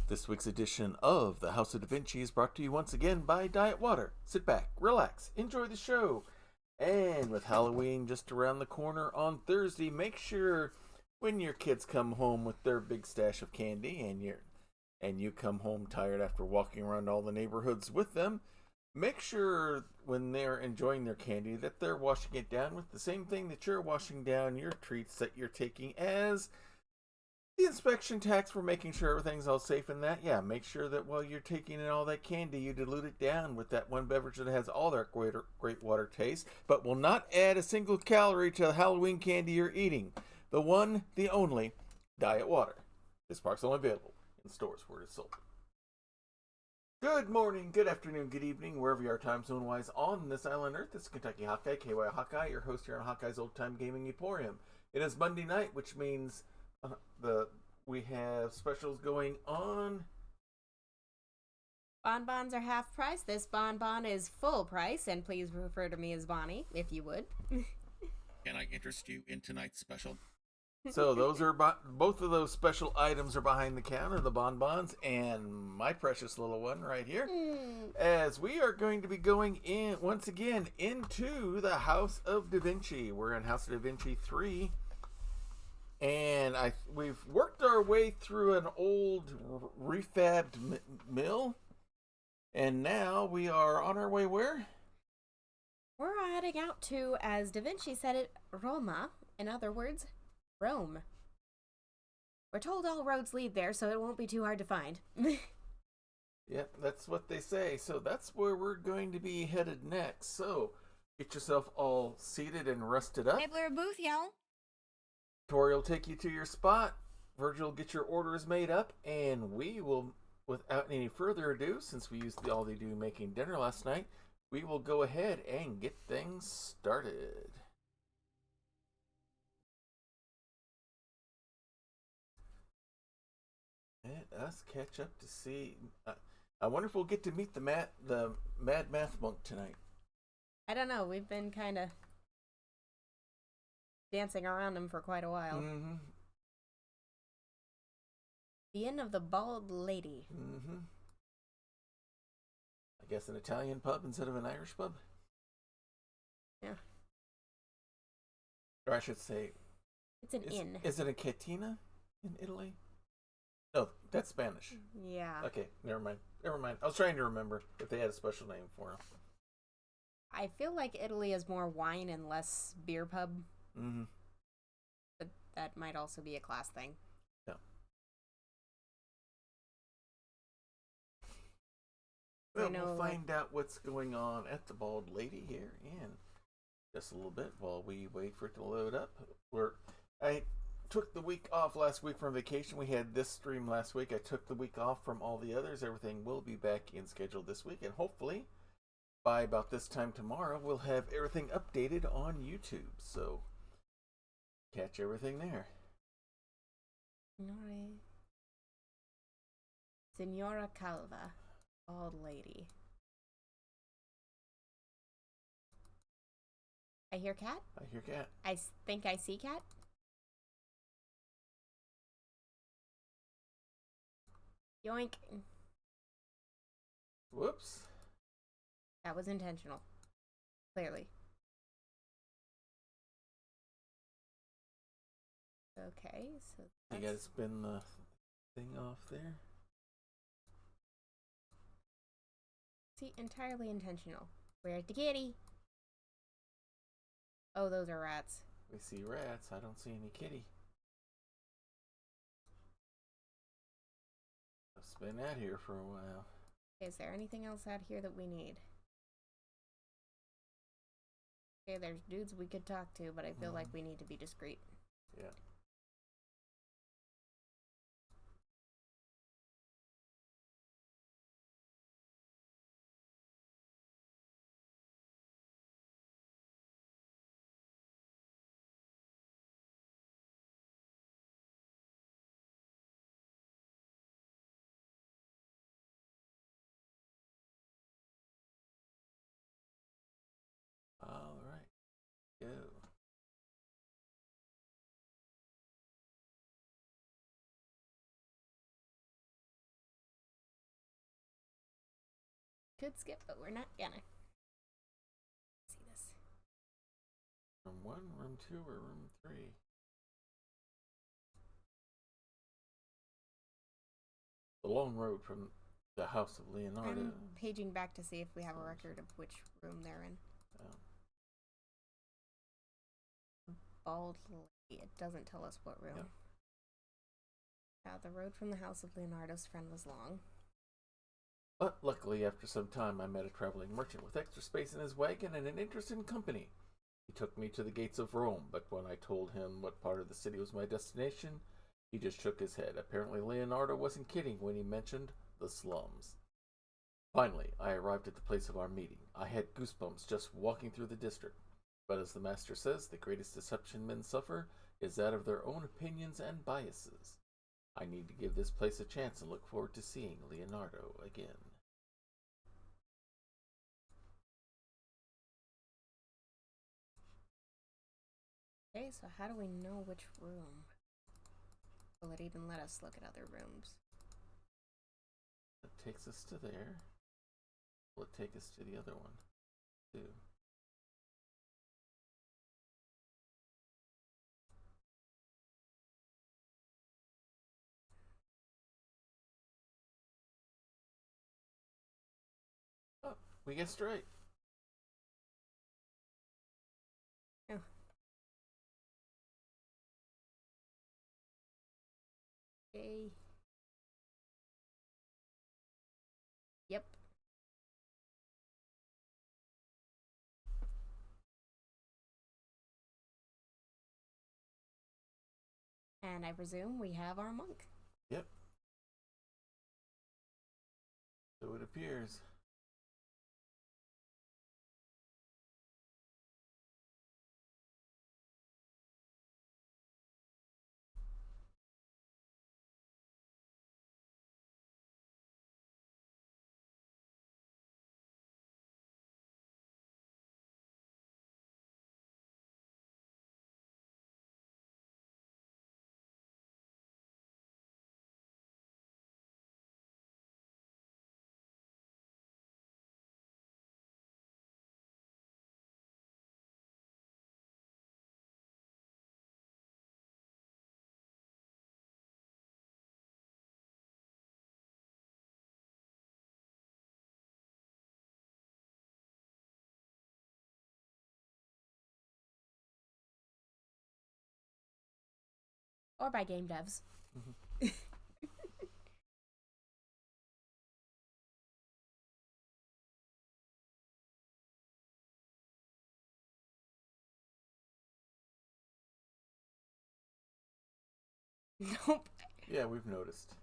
This week's edition of The House of Da Vinci is brought to you once again by Diet Water. Sit back, relax, enjoy the show. And with Halloween just around the corner on Thursday, make sure when your kids come home with their big stash of candy and you come home tired after walking around all the neighborhoods with them, make sure when they're enjoying their candy that they're washing it down with the same thing that you're washing down your treats that you're taking as the inspection tax for making sure everything's all safe in that. Yeah, make sure that while you're taking in all that candy, you dilute it down with that one beverage that has all that great water taste, but will not add a single calorie to the Halloween candy you're eating. The one, the only, Diet Water. This product's only available in stores where it's sold. Good morning, good afternoon, good evening, wherever you are time zone wise on this island Earth. This is Kentucky Hawkeye, KY Hawkeye, your host here on Hawkeye's Old Time Gaming Emporium. It is Monday night, which means we have specials going on. Bonbons are half price. This bonbon is full price, and please refer to me as Bonnie, if you would. Can I interest you in tonight's special? So those are both of those special items are behind the counter, the bonbons and my precious little one right here. As we are going to be going in once again into the House of Da Vinci. We're in House of Da Vinci 3. And we've worked our way through an old refabbed mill. And now we are on our way where? We're heading out to, as Da Vinci said it, Roma. In other words, Rome. We're told all roads lead there, so it won't be too hard to find. Yep, that's what they say. So that's where we're going to be headed next. So get yourself all seated and rested up. Nibbler booth, y'all. Tori will take you to your spot. Virgil will get your orders made up, and we will, without any further ado, since we used all they do making dinner last night, we will go ahead and get things started. Let us catch up to see. I wonder if we'll get to meet the Mad Math Monk tonight. I don't know. We've been kind of dancing around him for quite a while. Mm-hmm. The Inn of the Bald Lady. Mm-hmm. I guess an Italian pub instead of an Irish pub? Yeah. Or I should say... It's an inn. Is it a cantina in Italy? No, that's Spanish. Yeah. Okay, never mind. I was trying to remember if they had a special name for him. I feel like Italy is more wine and less beer pub. Mm-hmm. But that might also be a class thing. Yeah. Well, we'll find out what's going on at the Bald Lady here in just a little bit while we wait for it to load up. I took the week off last week from vacation. We had this stream last week. I took the week off from all the others. Everything will be back in schedule this week, and hopefully by about this time tomorrow we'll have everything updated on YouTube. So catch everything there. Signora Calva, Bald Lady. I hear cat. I hear cat. I think I see cat. Yoink. Whoops. That was intentional. Clearly. Okay, so you gotta spin the thing off there. See, entirely intentional. Where's the kitty? Oh, those are rats. We see rats. I don't see any kitty. It's been out here for a while. Is there anything else out here that we need? Okay, there's dudes we could talk to, but I feel like we need to be discreet. Yeah. All right. Go. could skip, but we're not gonna. See this. Room 1, room 2, or room 3? The long road from the house of Leonardo. I'm paging back to see if we have a record of which room they're in. Bald lady. It doesn't tell us what room. The road from the house of Leonardo's friend was long. But luckily, after some time, I met a traveling merchant with extra space in his wagon and an interest in company. He took me to the gates of Rome, but when I told him what part of the city was my destination, he just shook his head. Apparently, Leonardo wasn't kidding when he mentioned the slums. Finally, I arrived at the place of our meeting. I had goosebumps just walking through the district. But as the master says, the greatest deception men suffer is that of their own opinions and biases. I need to give this place a chance and look forward to seeing Leonardo again. Okay, so how do we know which room? Will it even let us look at other rooms? It takes us to there. Will it take us to the other one, too? Oh, we guessed right. Oh. Okay. Yep. And I presume we have our monk. Yep. So it appears. Or by game devs. Nope. Yeah, we've noticed.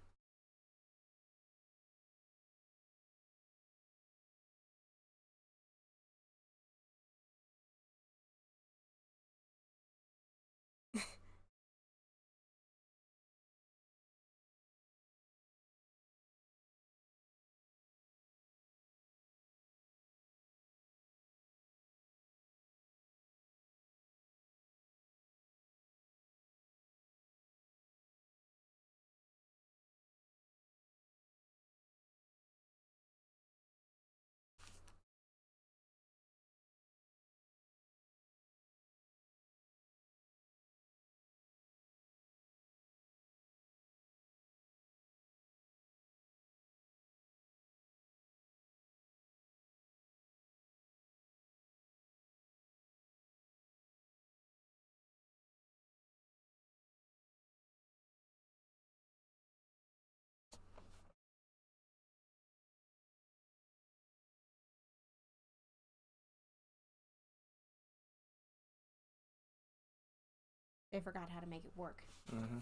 They forgot how to make it work. Mm-hmm.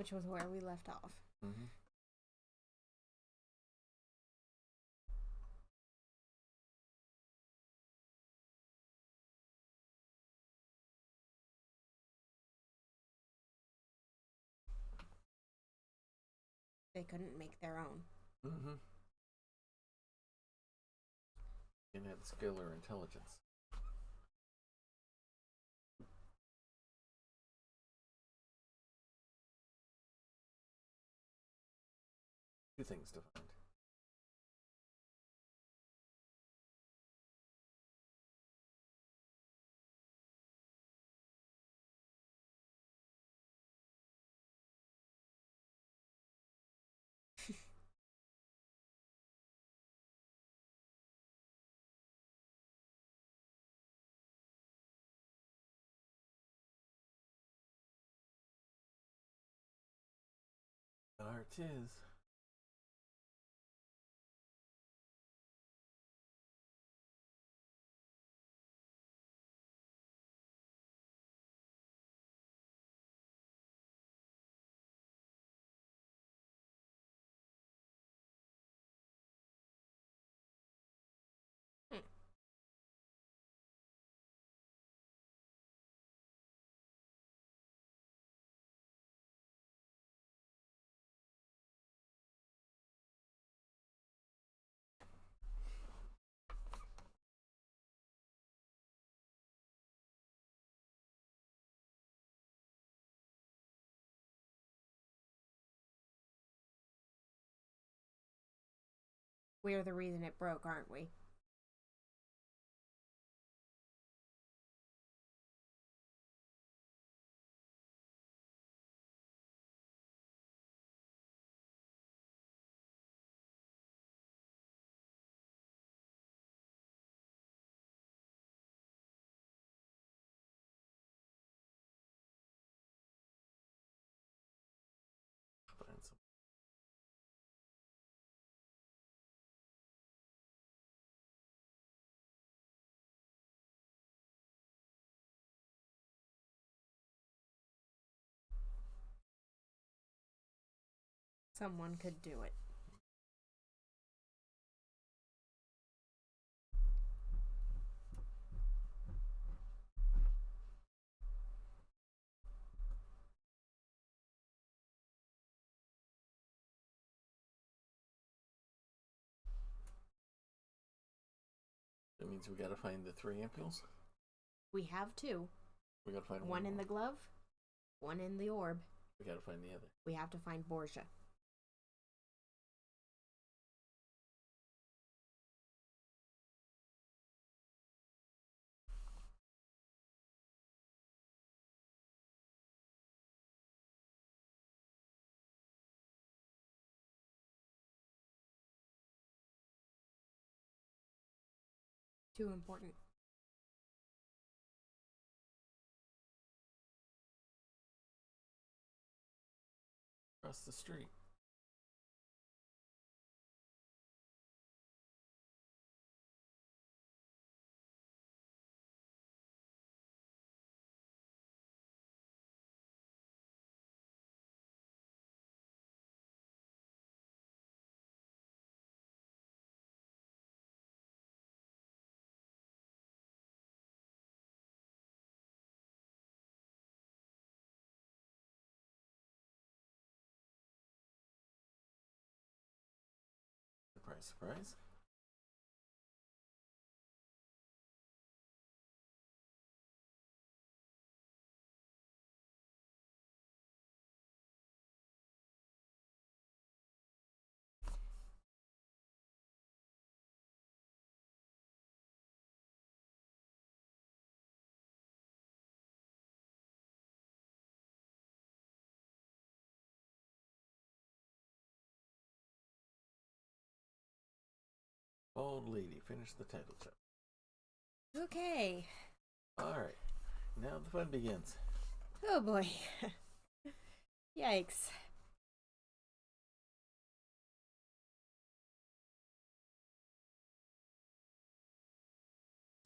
which was where we left off. Mm-hmm. They couldn't make their own. Mm-hmm. And had skill or intelligence. Two things to find. Art is. We're the reason it broke, aren't we? Find some. Someone could do it. That means we gotta find the 3 ampules. We have two. We gotta find One in more. the glove, one in the orb. We gotta find the other. We have to find Borgia. Too important. Across the street. Surprise, surprise. Old lady, finish the title chapter. Okay. Alright, now the fun begins. Oh boy. Yikes.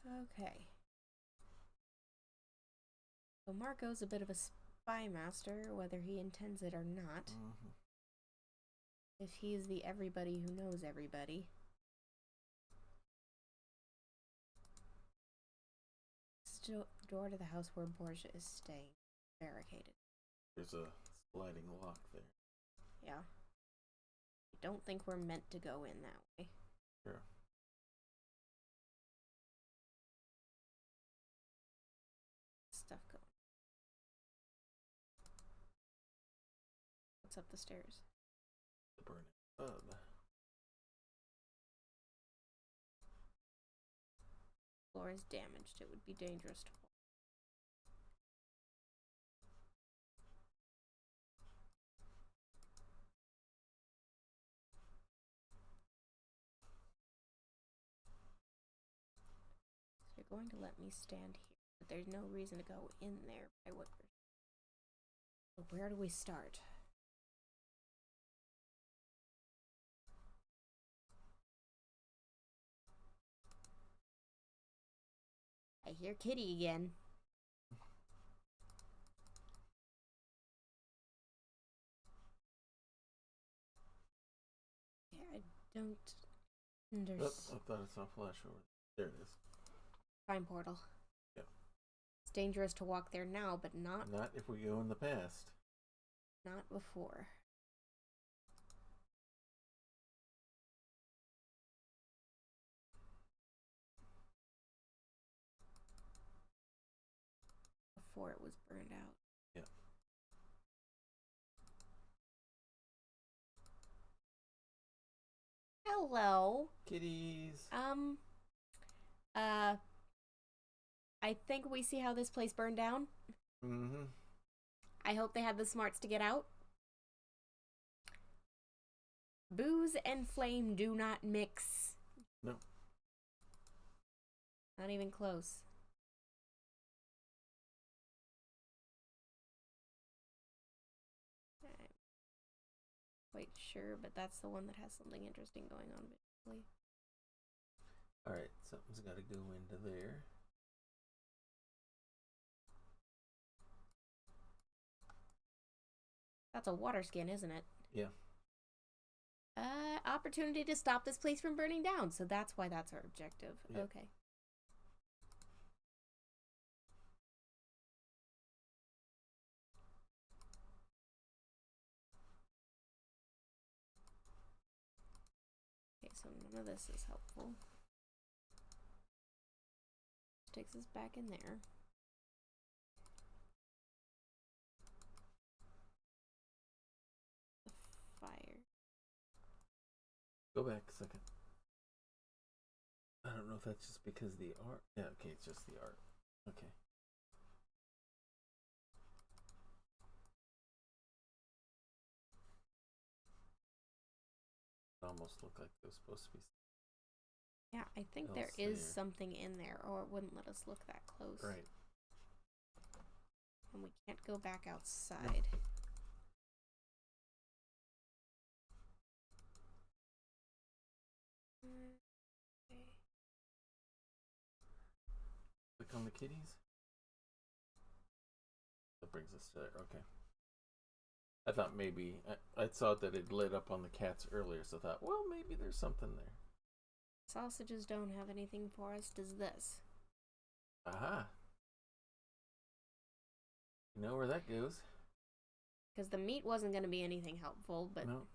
Okay. So Marco's a bit of a spy master, whether he intends it or not. Mm-hmm. If he's the everybody who knows everybody. Door to the house where Borgia is staying. Barricaded. There's a sliding lock there. Yeah. I don't think we're meant to go in that way. Sure. Stuff going. What's up the stairs? The burning pub. Floor is damaged. It would be dangerous to walk. So you're going to let me stand here, but there's no reason to go in there by what we're... So where do we start? I hear Kitty again. Yeah, I don't understand. I thought I saw a flash over there. There it is. Time portal. Yep. It's dangerous to walk there now, but not if we go in the past. Not before. Before it was burned out. Yeah. Hello. Kitties. I think we see how this place burned down. Mm-hmm. I hope they had the smarts to get out. Booze and flame do not mix. No. Not even close. I'm quite sure, but that's the one that has something interesting going on visually. Alright, something's got to go into there. That's a water skin, isn't it? Yeah. Opportunity to stop this place from burning down, so that's why that's our objective. Yep. Okay. Okay, so none of this is helpful. Takes us back in there. The fire. Go back a second. I don't know if that's just because the art. Yeah, okay, it's just the art. Okay. It almost looked like it was supposed to be. Yeah, I think there is something in there, or it wouldn't let us look that close. Right. And we can't go back outside. No. Okay. Click on the kitties. That brings us to there. Okay. I thought maybe I saw that it lit up on the cats earlier, so I thought, well, maybe there's something there. Sausages don't have anything for us. Does this? Aha. You know where that goes? Because the meat wasn't going to be anything helpful, but no.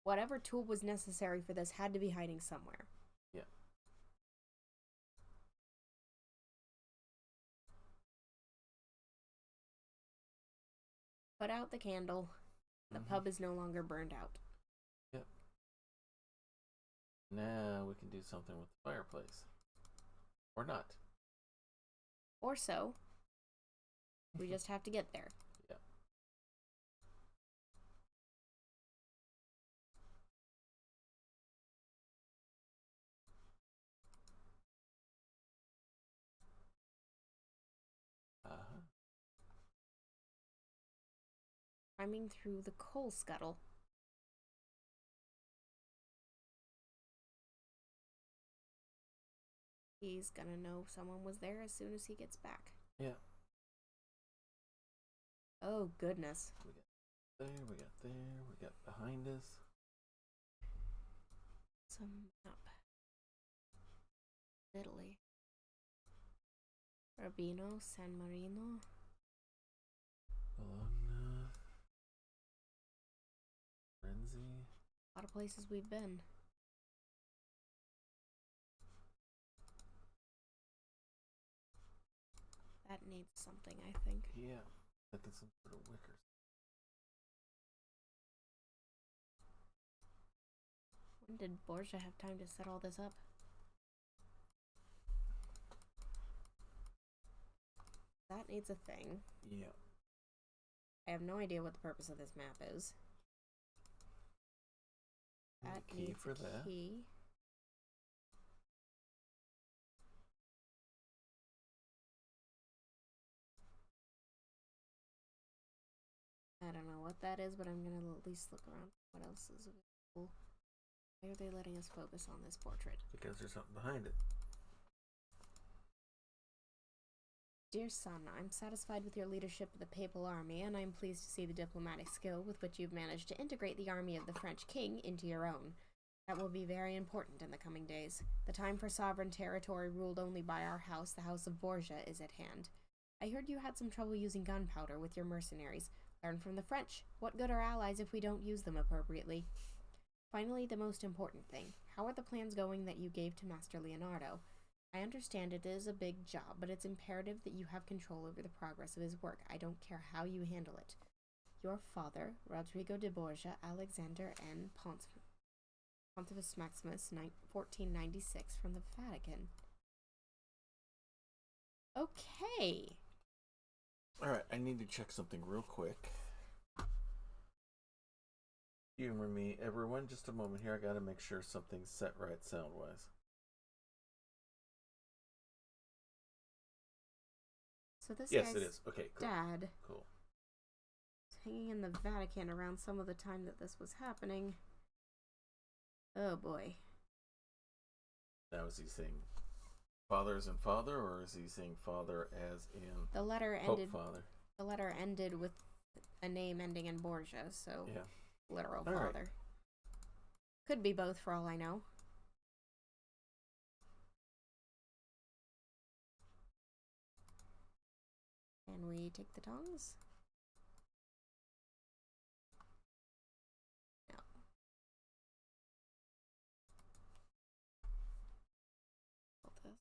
Whatever tool was necessary for this had to be hiding somewhere. Yeah. Put out the candle. The pub is no longer burned out. Yep. Now we can do something with the fireplace. Or not. Or so. We just have to get there. Yeah. Climbing through the coal scuttle. He's gonna know someone was there as soon as he gets back. Yeah. Oh, goodness. We got there, we got there, we got behind us. Some map. Italy. Urbino, San Marino. Bologna. Renzi. A lot of places we've been. That needs something, I think. Yeah. I think some sort of wicker. When did Borgia have time to set all this up? That needs a thing. Yeah. I have no idea what the purpose of this map is. That key needs for a that. key. I don't know what that is, but I'm gonna at least look around. What else is available? Why are they letting us focus on this portrait? Because there's something behind it. Dear son, I'm satisfied with your leadership of the Papal Army, and I'm pleased to see the diplomatic skill with which you've managed to integrate the army of the French king into your own. That will be very important in the coming days. The time for sovereign territory ruled only by our house, the House of Borgia, is at hand. I heard you had some trouble using gunpowder with your mercenaries. Learn from the French. What good are allies if we don't use them appropriately? Finally, the most important thing. How are the plans going that you gave to Master Leonardo? I understand it is a big job, but it's imperative that you have control over the progress of his work. I don't care how you handle it. Your father, Rodrigo de Borgia, Alexander N. Pontifex Maximus, 1496, from the Vatican. Okay. Alright, I need to check something real quick. Humor me, everyone. Just a moment here. I gotta make sure something's set right sound-wise. So this Yes, guy's it is. Okay, cool. dad Cool. was hanging in the Vatican around some of the time that this was happening. Oh boy. Now, is he saying father as in father, or is he saying father as in The letter Pope ended. Father? The letter ended with a name ending in Borgia, so Yeah. literal All right. father. Could be both for all I know. Can we take the tongs? No. Hold this.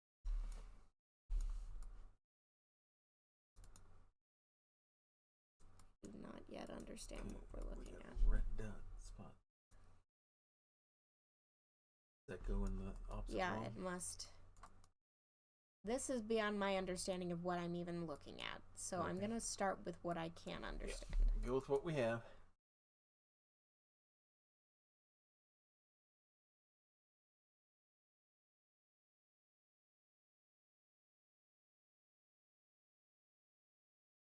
Do not yet understand what we're We looking got at. red dot spot. Does that go in the opposite Yeah, wall? it must. This is beyond my understanding of what I'm even looking at, so I'm Okay. gonna start with what I can understand. Go with what we have.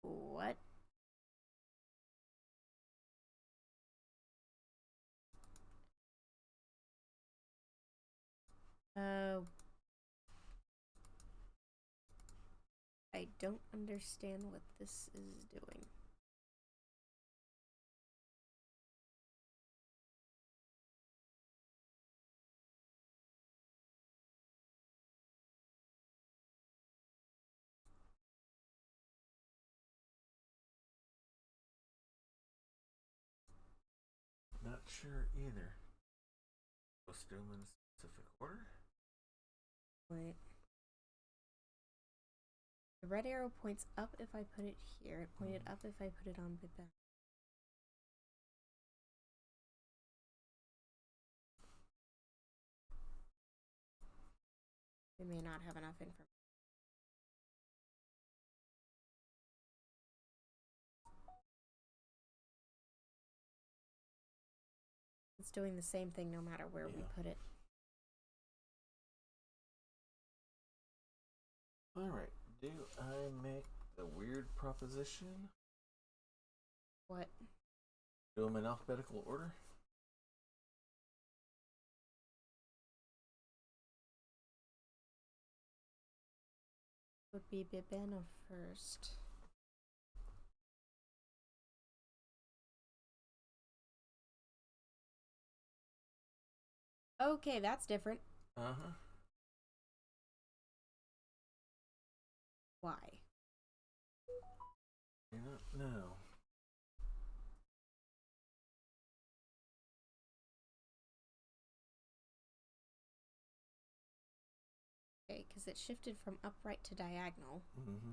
What? I don't understand what this is doing. Not sure either. Let's do them in a specific order. Wait. The red arrow points up if I put it here. It pointed up if I put it on Bibin. We may not have enough information. It's doing the same thing no matter where we put it. Alright, do I make the weird proposition? What? Do them in alphabetical order? Would be Bibena first. Okay, that's different. Uh-huh. Why? I don't know. Okay, because it shifted from upright to diagonal. Mm-hmm.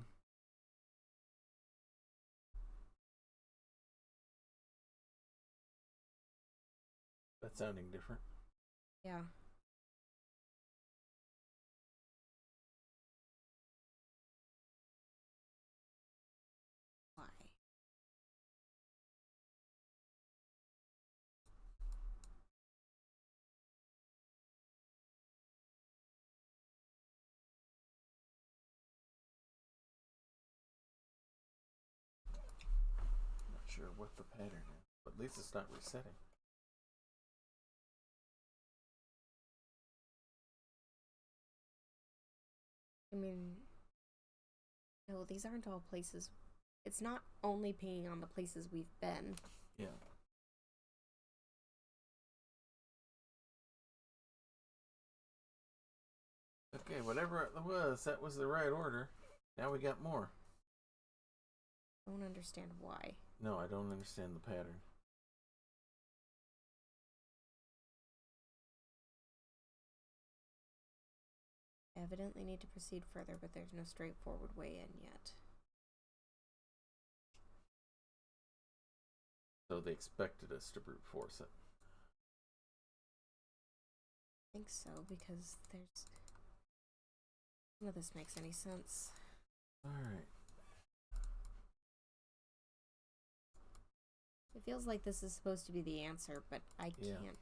That's sounding different. Yeah. Why? Not sure what the pattern is, but at least it's not resetting. I mean, no, these aren't all places. It's not only pinging on the places we've been. Yeah. Okay, whatever it was, that was the right order. Now we got more. I don't understand why. No, I don't understand the pattern. Evidently need to proceed further, but there's no straightforward way in yet. So they expected us to brute force it. I think so, because there's... None of this makes any sense. Alright. It feels like this is supposed to be the answer, but I Yeah. can't.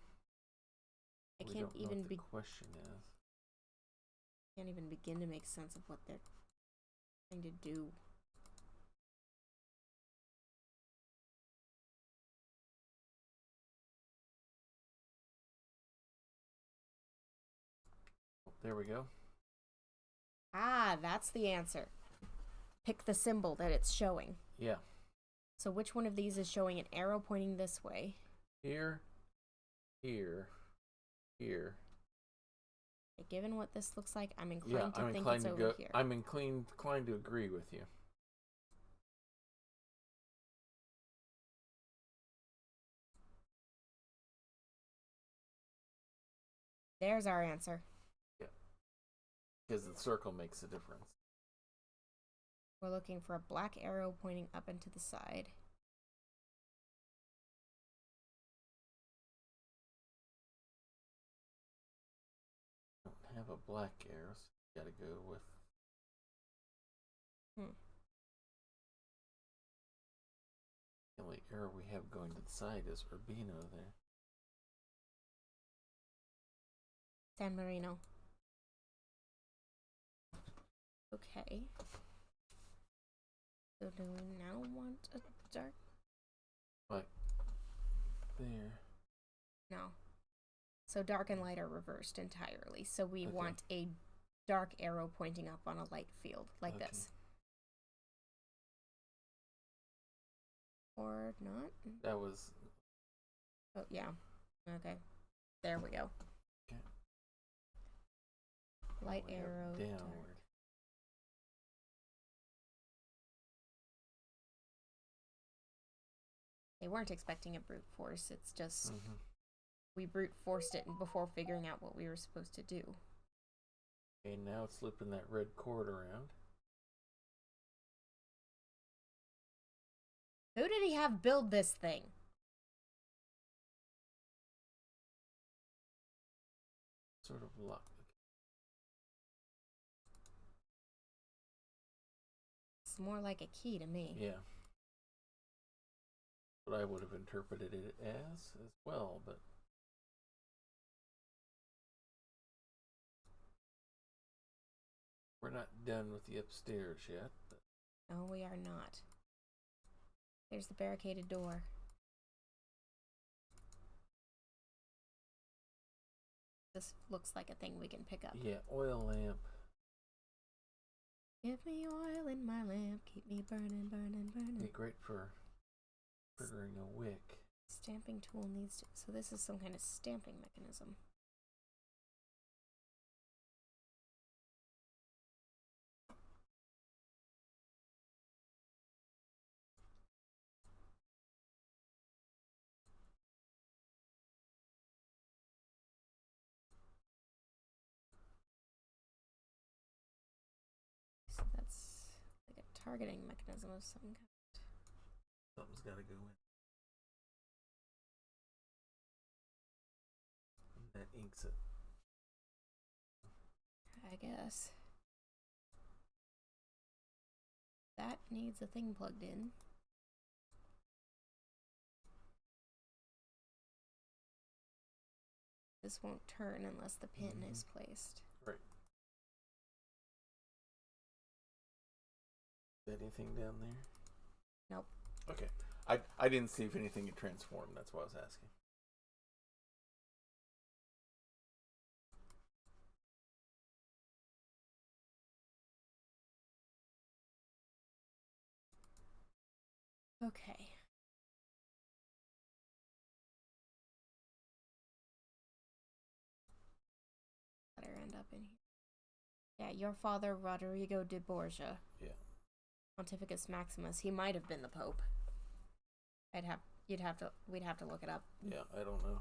I We can't don't know even what the question is. can't even begin to make sense of what they're trying to do. There we go. Ah, that's the answer. Pick the symbol that it's showing. Yeah. So which one of these is showing an arrow pointing this way? Here, here, here. Given what this looks like, I'm Yeah, inclined to I'm think inclined it's to over go. here. I'm inclined to agree with you. There's our answer. Yeah. Because the circle makes a difference. We're looking for a black arrow pointing up and to the side. Don't have a black arrow, so you gotta go with. The only arrow we have going to the side is Urbino there. San Marino. Okay. So do we now want a dark? Like there. No. So dark and light are reversed entirely. So we Okay. want a dark arrow pointing up on a light field, like Okay. this. Or not? That was. Oh, yeah. Okay. There we go. Okay. Light We have arrow, downward. dark. They weren't expecting a brute force. It's just we brute forced it before figuring out what we were supposed to do. Okay, now it's looping that red cord around. Who did he have build this thing? Sort of luck. It's more like a key to me. Yeah. What I would have interpreted it as well, but. We're not done with the upstairs yet. But... No, we are not. There's the barricaded door. This looks like a thing we can pick up. Yeah, oil lamp. Give me oil in my lamp, keep me burning, burning, burning. Be great for triggering a wick. Stamping tool needs to... So this is some kind of stamping mechanism. targeting mechanism of some kind. Something's got to go in. That inks it. I guess. That needs a thing plugged in. This won't turn unless the pin is placed. Right. Is that anything down there? Nope. Okay. I didn't see if anything had transformed. That's why I was asking. Okay. Let her end up in here. Yeah, your father, Rodrigo de Borgia. Yeah. Pontificus Maximus. He might have been the Pope. We'd have to look it up. Yeah, I don't know.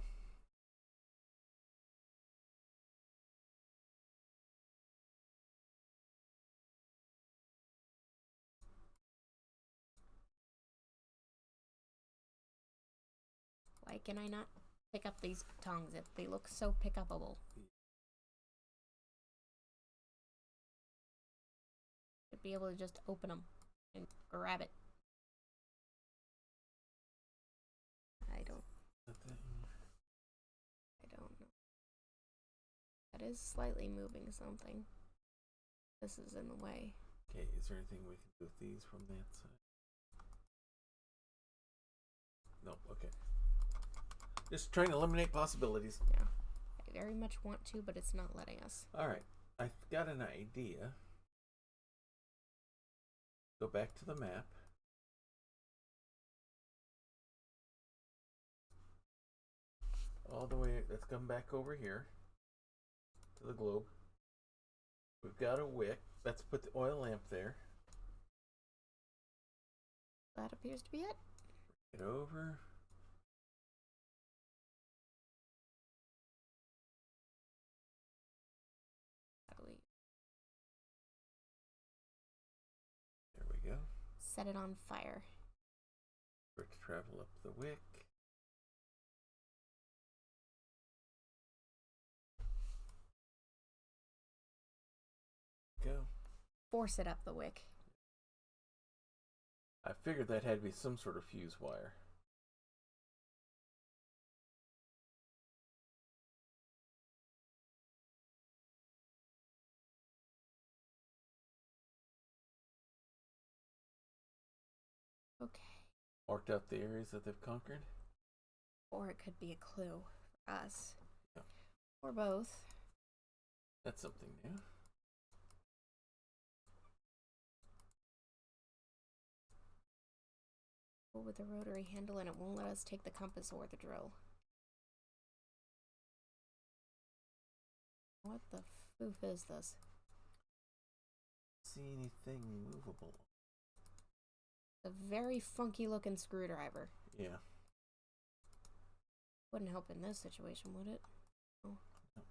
Why can I not pick up these tongs? They look so pick-upable. Should be able to just open them and grab it. I don't know. That is slightly moving something. This is in the way. Okay, is there anything we can do with these from that side? No, okay. Just trying to eliminate possibilities. Yeah. I very much want to, but it's not letting us. Alright, I've got an idea. Go back to the map. All the way, let's come back over here to the globe. We've got a wick. Let's put the oil lamp there. That appears to be it. Get over. How do we There we go. set it on fire? For it to travel up the wick. Go. Force it up the wick. I figured that had to be some sort of fuse wire. Okay. Marked out the areas that they've conquered. Or it could be a clue for us. Yeah. Or both. That's something new. With the rotary handle, and it won't let us take the compass or the drill. What the foof is this? See anything movable? A very funky looking screwdriver. Yeah. Wouldn't help in this situation, would it? Oh. No.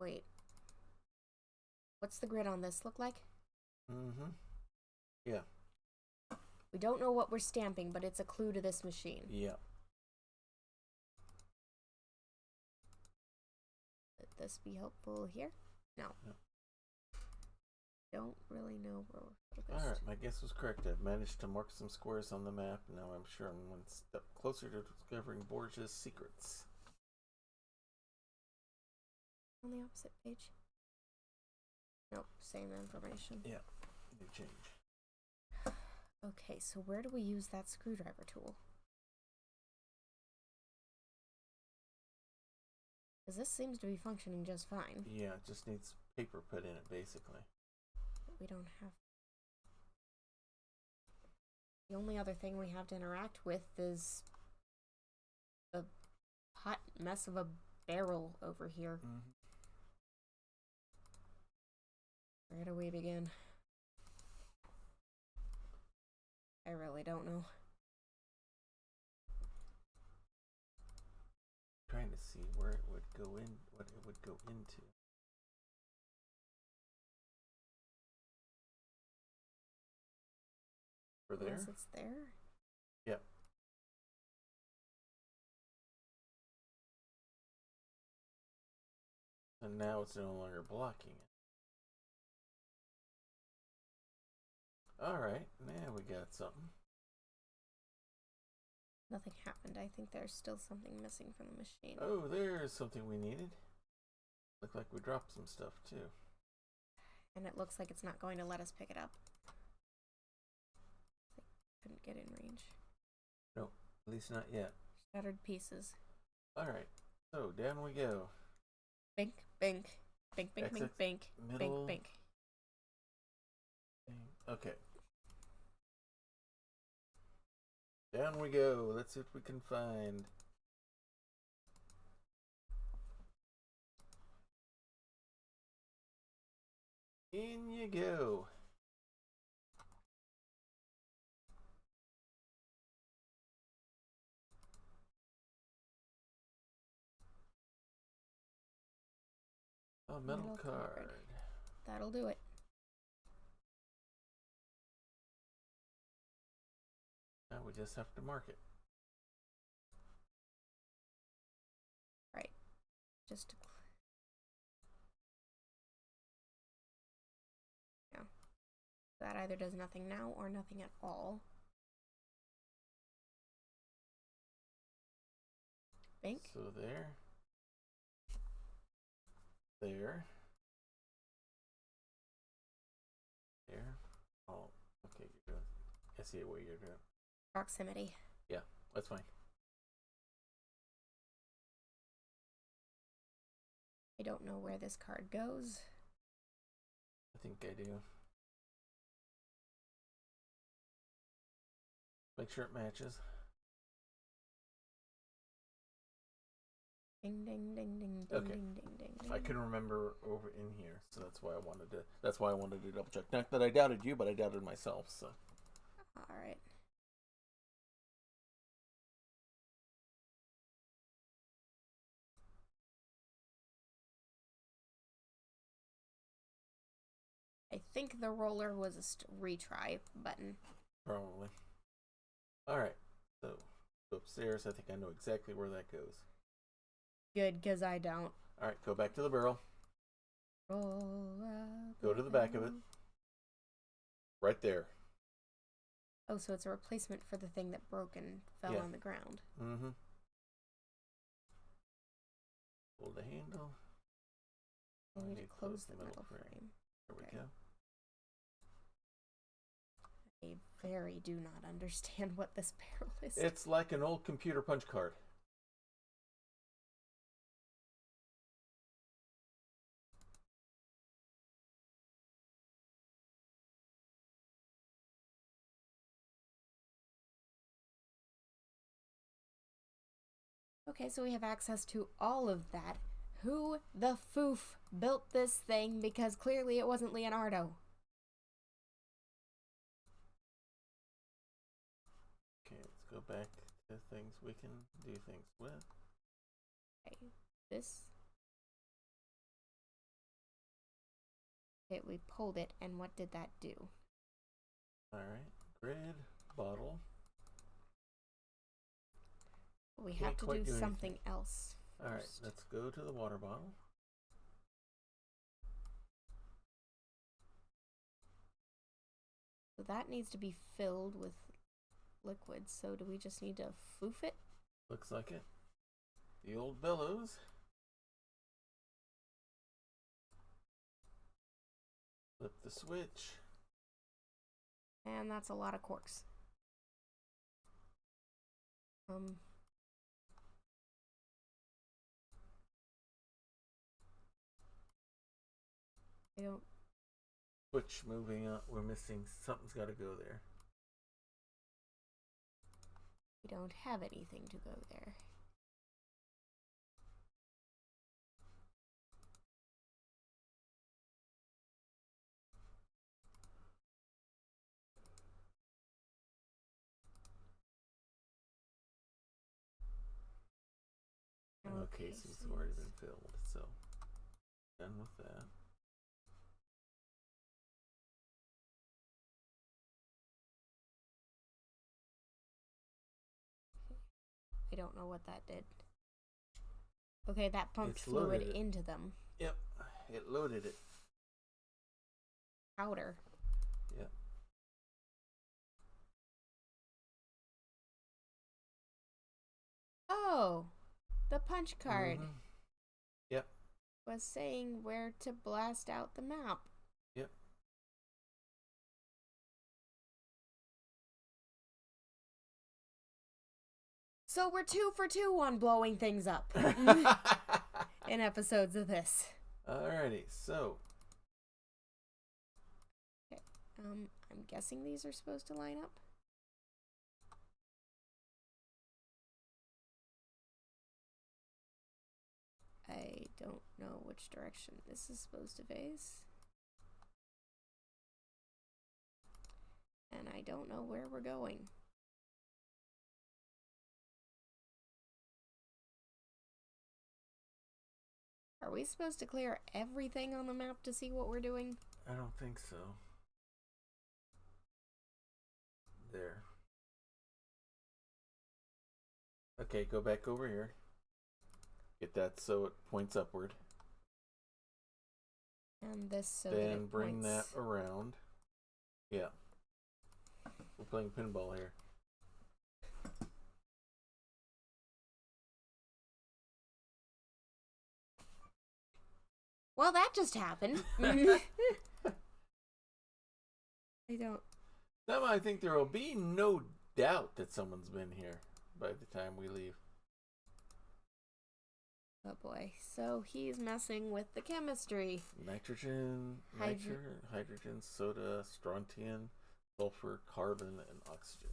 Wait. What's the grid on this look like? Mm-hmm. Yeah. We don't know what we're stamping, but it's a clue to this machine. Yeah. Would this be helpful here? No. No. Don't really know where we're focused. Alright, my guess was correct. I've managed to mark some squares on the map. Now I'm sure I'm one step closer to discovering Borgia's secrets. On the opposite page? Nope, same information. Yeah. New change. Okay, so where do we use that screwdriver tool? Because this seems to be functioning just fine. Yeah, it just needs paper put in it, basically. But we don't have... The only other thing we have to interact with is a hot mess of a barrel over here. Mm-hmm. Where do we begin? I really don't know. Trying to see where it would go in, what it would go into. For there? Unless it's there? Yep. And now it's no longer blocking it. Alright, now we got something. Nothing happened. I think there's still something missing from the machine. Oh, there's something we needed. Looked like we dropped some stuff too. And it looks like it's not going to let us pick it up. Couldn't get in range. Nope, at least not yet. Shattered pieces. Alright, so down we go. Bink, bink. Bink, bink, bink, bink. Middle. Bink, bink. Okay. Down we go. Let's see what we can find. In you go. A metal card. That'll do it. Now we just have to mark it. Right. Just to... Yeah. That either does nothing now or nothing at all. Bink. So there. There. There. Oh, okay, you're doing. I see what you're doing. Proximity. Yeah, that's fine. I don't know where this card goes. I think I do. Make sure it matches. Ding ding ding ding ding Okay. ding ding ding ding. I can remember over in here, so that's why I wanted to. That's why I wanted to double check. Not that I doubted you, but I doubted myself. So. All right. I think the roller was a retry button. Probably. All right. So go upstairs. I think I know exactly where that goes. Good, because I don't. All right. Go back to the barrel. Roll Go to the back of it. Right there. Oh, so it's a replacement for the thing that broke and fell on the ground. Mm-hmm. Pull the handle. I need to close the metal frame. There Okay. we go. I very do not understand what this barrel is. It's like an old computer punch card. Okay, so we have access to all of that. Who the foof built this thing? Because clearly it wasn't Leonardo. Okay, let's go back to things we can do things with. Okay, this. Okay, we pulled it, and what did that do? Alright, grid, bottle. We Can't have to quite do do something anything. else first. Alright, let's go to the water bottle. So that needs to be filled with liquid, so do we just need to foof it? Looks like it. The old bellows. Flip the switch. And that's a lot of corks. I don't... Switch moving up. We're missing. Something's got to go there. We don't have anything to go there. seems to have already been filled, so done with that. I don't know what that did. Okay, that pumped It's fluid loaded it. into them. Yep, it loaded it. Powder. Yep. Oh, the punch card Mhm. Yep. was saying where to blast out the map. Yep. So we're 2 for 2 on blowing things up in episodes of this. Alrighty, so Okay. I'm guessing these are supposed to line up. I don't know which direction this is supposed to face. And I don't know where we're going. Are we supposed to clear everything on the map to see what we're doing? I don't think so. There. Okay, go back over here. Get that so it points upward. And this so that Then it bring points... that around. Yeah. We're playing pinball here. Well, that just happened. I don't... Now I think there will be no doubt that someone's been here by the time we leave. Oh boy. So he's messing with the chemistry. Nitrogen, hydrogen, soda, strontium, sulfur, carbon, and oxygen.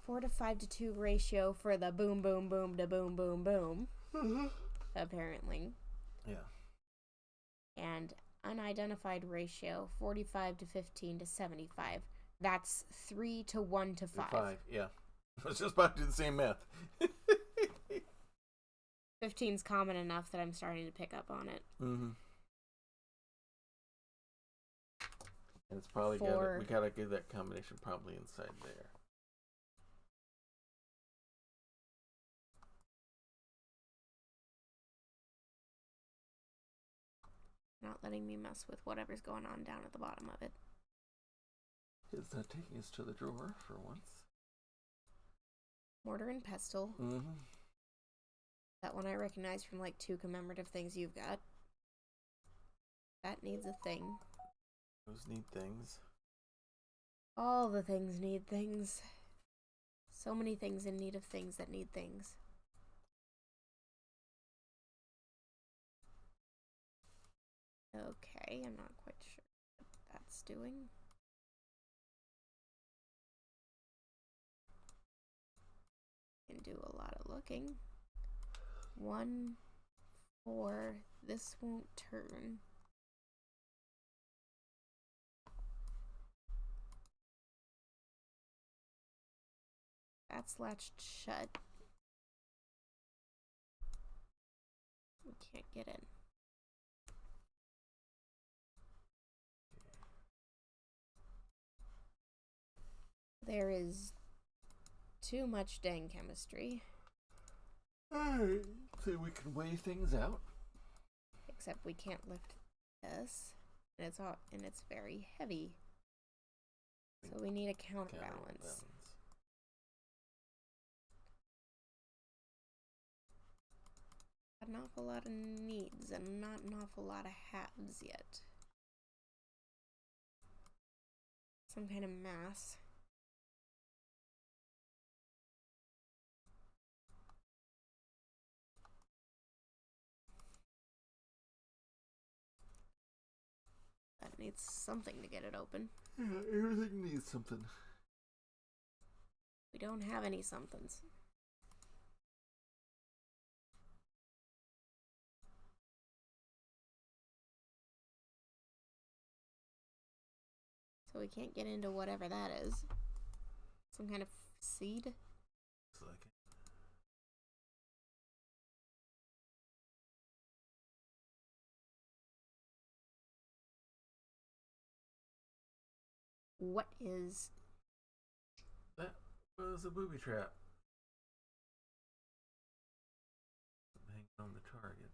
4 to 5 to 2 ratio for the boom, boom, boom to boom, boom, boom. Apparently. Yeah. And unidentified ratio 45 to 15 to 75. That's 3 to 1 to 5. Yeah. I was just about to do the same math. 15's common enough that I'm starting to pick up on it. Mm-hmm. And it's probably we gotta get that combination probably inside there. Not letting me mess with whatever's going on down at the bottom of it. It's not taking us to the drawer for once. Mortar and pestle. Mm-hmm. That one I recognize from like 2 commemorative things you've got. That needs a thing. Those need things. All the things need things. So many things in need of things that need things. Okay, I'm not quite sure what that's doing. Can do a lot of looking. 1, 4, this won't turn. That's latched shut. We can't get in. There is too much dang chemistry. Alright, so we can weigh things out. Except we can't lift this. And it's very heavy. So we need a counterbalance. An awful lot of needs and not an awful lot of haves yet. Some kind of mass. That needs something to get it open. Yeah, everything needs something. We don't have any somethings. So we can't get into whatever that is. Some kind of seed? Looks like it. What is... That was a booby trap. Hanging on the target.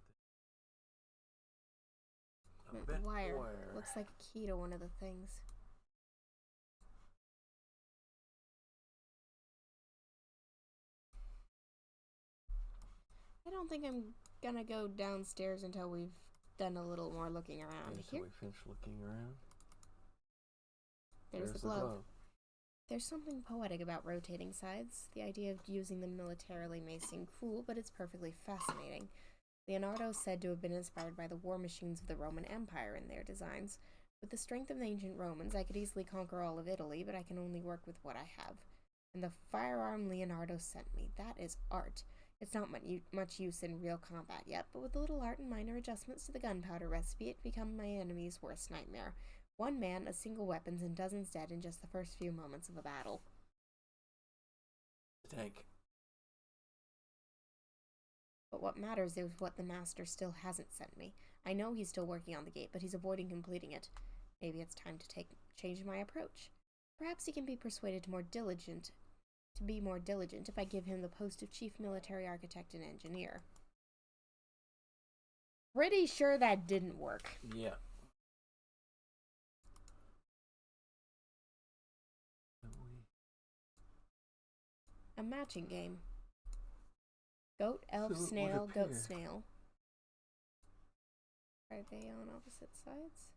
A bent wire? wire. Looks like a key to one of the things. I don't think I'm gonna go downstairs until we've done a little more looking around. Until Here, we finish looking around. there's the glove. There's something poetic about rotating sides. The idea of using them militarily may seem cruel, but it's perfectly fascinating. Leonardo is said to have been inspired by the war machines of the Roman Empire in their designs. With the strength of the ancient Romans, I could easily conquer all of Italy, but I can only work with what I have. And the firearm Leonardo sent me, that is art. It's not much use in real combat yet, but with a little art and minor adjustments to the gunpowder recipe, it become my enemy's worst nightmare. One man, a single weapons, and dozens dead in just the first few moments of a battle. The tank. But what matters is what the master still hasn't sent me. I know he's still working on the gate, but he's avoiding completing it. Maybe it's time to change my approach. Perhaps he can be persuaded to be more diligent if I give him the post of chief military architect and engineer. Pretty sure that didn't work. Yeah. A matching game. Goat, elf, So snail, goat, snail. Are they on opposite sides?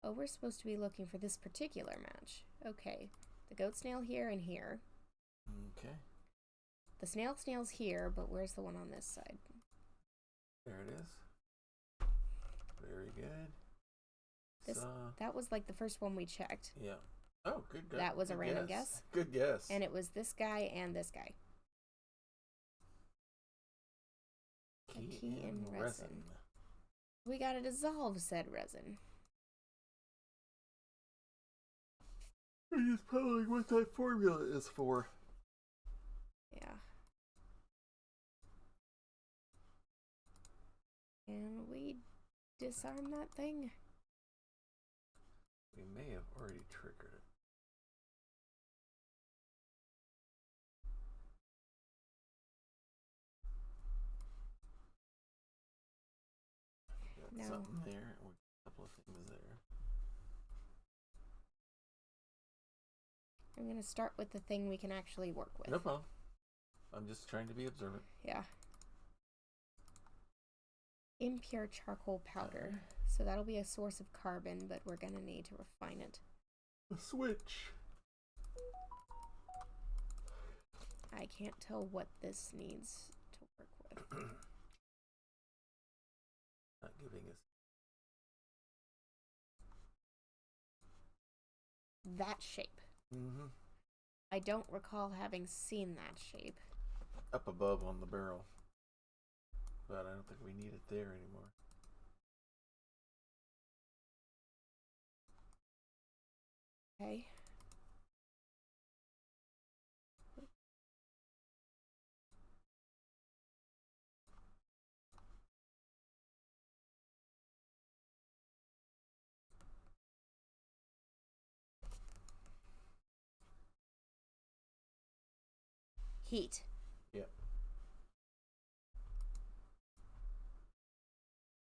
Oh, we're supposed to be looking for this particular match. Okay. The goat snail here and here. Okay. The snail's here, but where's the one on this side? There it is. Very good. That was like the first one we checked. Yeah. Oh, good guess. That was a random guess. Good guess. And it was this guy and this guy. Key and resin. We gotta dissolve said resin. I'm just puzzling what that formula is for. Yeah. Can we disarm that thing? We may have already triggered it. Got something there. A couple of things there. I'm gonna start with the thing we can actually work with. No problem. I'm just trying to be observant. Yeah. Impure charcoal powder. So that'll be a source of carbon, but we're gonna need to refine it. A switch. I can't tell what this needs to work with. Not giving us that shape. Mm-hmm. I don't recall having seen that shape. Up above on the barrel. But I don't think we need it there anymore. Okay. Heat. Yep.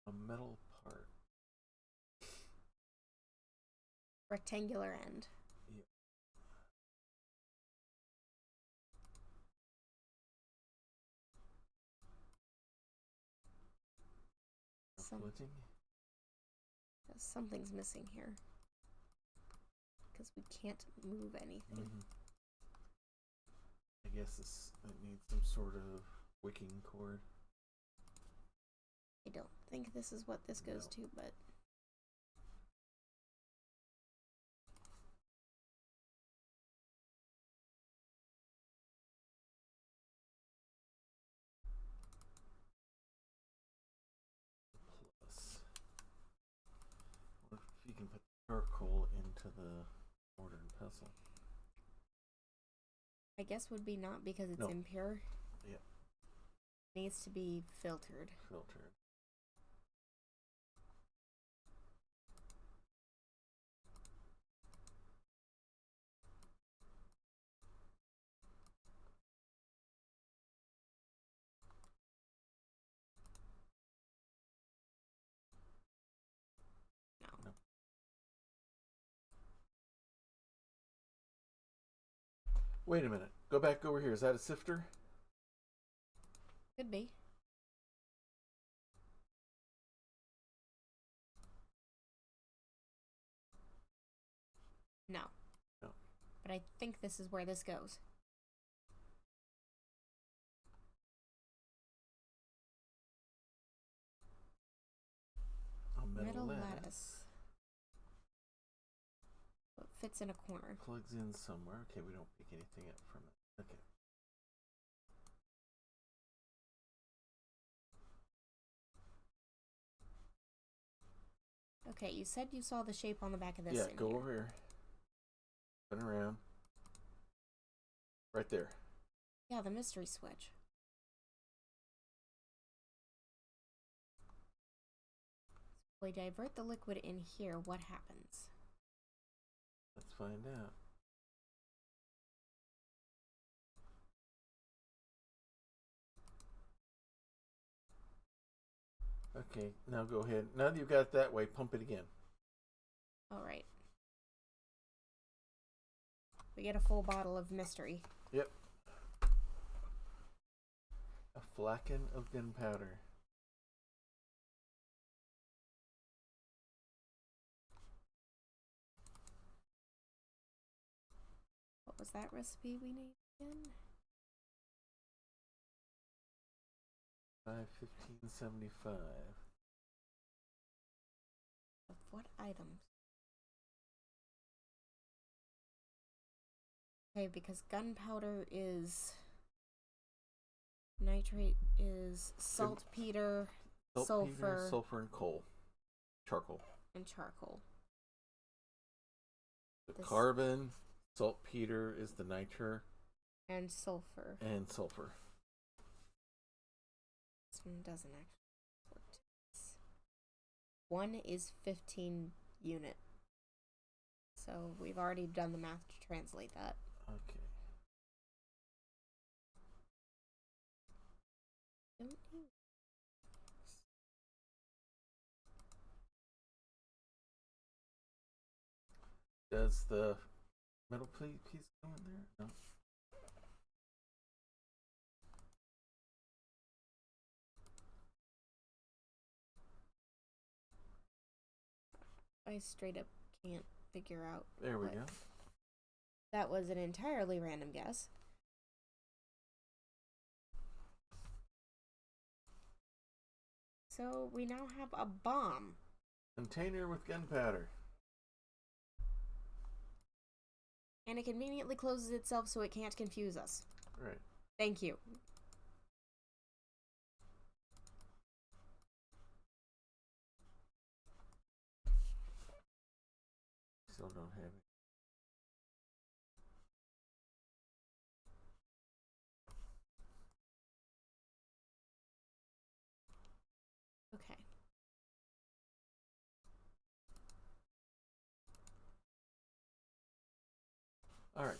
A metal part. Rectangular end. Yep. Splitting. Something's missing here. Because we can't move anything. Mm-hmm. I guess it needs some sort of wicking cord. I don't think this is what this goes to, but... Plus. What if you can put charcoal into the mortar and pestle? I guess would be not because it's impure. Yep. It needs to be filtered. Filtered. Wait a minute. Go back over here. Is that a sifter? Could be. No. No. But I think this is where this goes. A Metal lattice. It fits in a corner. Plugs in somewhere. Okay, we don't pick anything up from it. Okay. Okay, you said you saw the shape on the back of this. Yeah, go over here. Turn around. Right there. Yeah, the mystery switch. We divert the liquid in here, what happens? Let's find out. Okay, now go ahead. Now that you've got it that way, pump it again. Alright. We get a full bottle of mystery. Yep. A flaken of gunpowder. What was that recipe we need again? 51575. Of what items? Okay, because gunpowder is nitrate is saltpeter, sulfur, sulfur and coal. Charcoal. and charcoal. The This- carbon, saltpeter is the niter, And sulfur. and sulfur. This one doesn't actually work. One is 15 unit. So we've already done the math to translate that. Okay. Don't you? Does the metal plate piece go in there? No. I straight up can't figure out. There we what- go. That was an entirely random guess. So we now have a bomb. Container with gunpowder. And it conveniently closes itself so it can't confuse us. Right. Thank you. Still don't have it. Okay. All right.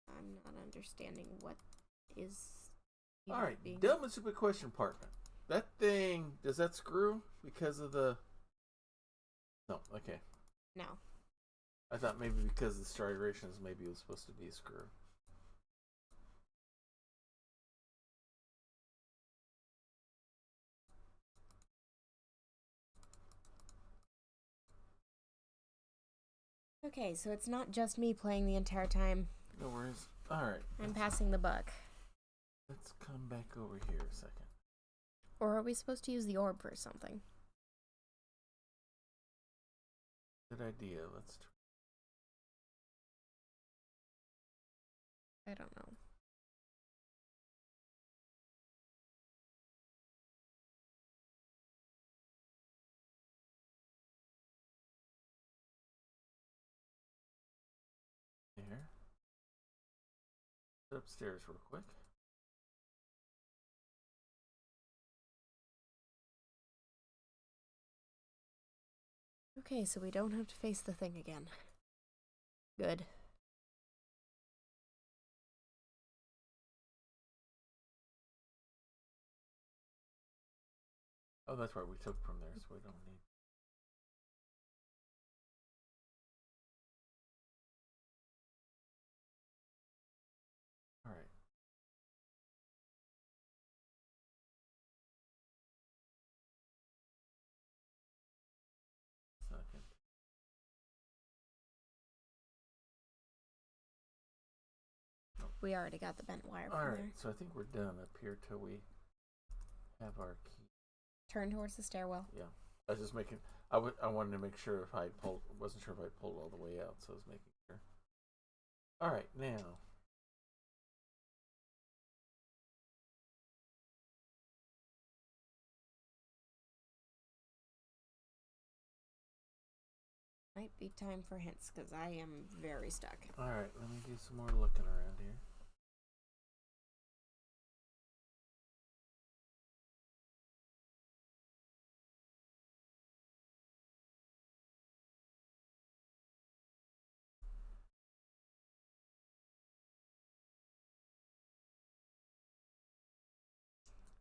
I'm not understanding what is. All right. being. Dumb and stupid question, partner. That thing, does that screw because of the? No. Okay. No. I thought maybe because of the striations, maybe it was supposed to be a screw. Okay, so it's not just me playing the entire time. No worries. All right. I'm passing the buck. Let's come back over here a second. Or are we supposed to use the orb for something? Good idea. Let's try. I don't know. Here. Upstairs real quick. Okay, so we don't have to face the thing again. Good. Oh, that's right. We took from there, so we don't need. We already got the bent wire from Alright, there. so I think we're done up here till we have our key. Turn towards the stairwell. Yeah. I was just making... I wanted to make sure if I pulled... Wasn't sure if I pulled all the way out, so I was making sure. Alright, now... Might be time for hints, because I am very stuck. Alright, let me do some more looking around here.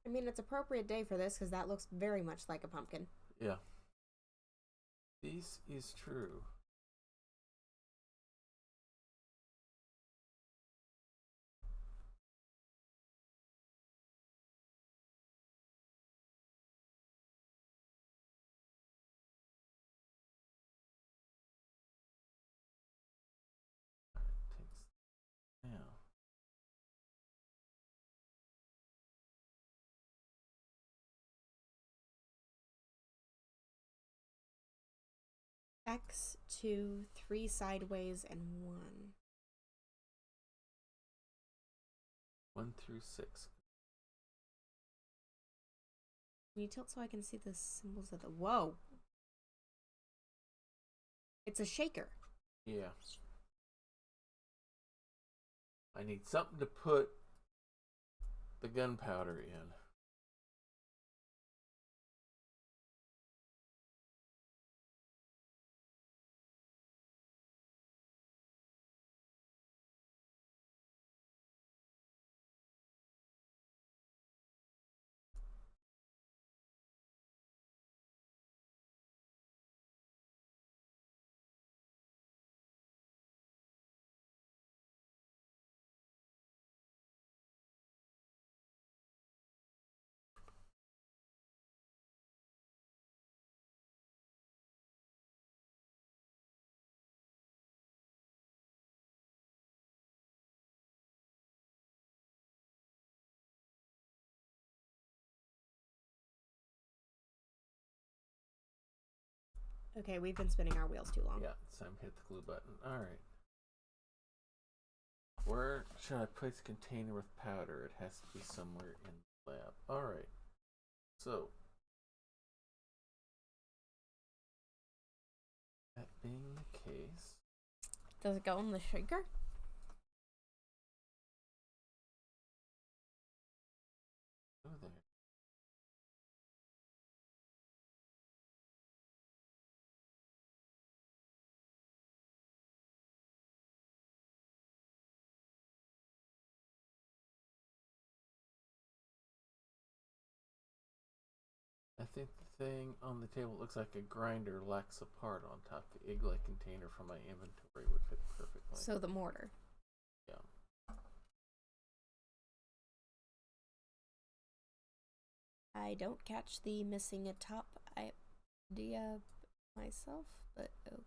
I mean, it's appropriate day for this, because that looks very much like a pumpkin. Yeah. This is true. Now. X, 2, 3 sideways, and 1. 1 through 6. Can you tilt so I can see the symbols of the... Whoa! It's a shaker. Yeah. I need something to put the gunpowder in. Okay, we've been spinning our wheels too long. Yeah, it's time to hit the glue button. Alright. Where should I place a container with powder? It has to be somewhere in the lab. Alright. So, that being the case... Does it go in the shaker? Oh, there. I think the thing on the table looks like a grinder lacks a part on top. The egg-like container from my inventory would fit perfectly. So the mortar. Yeah. I don't catch the missing a top idea myself, but okay.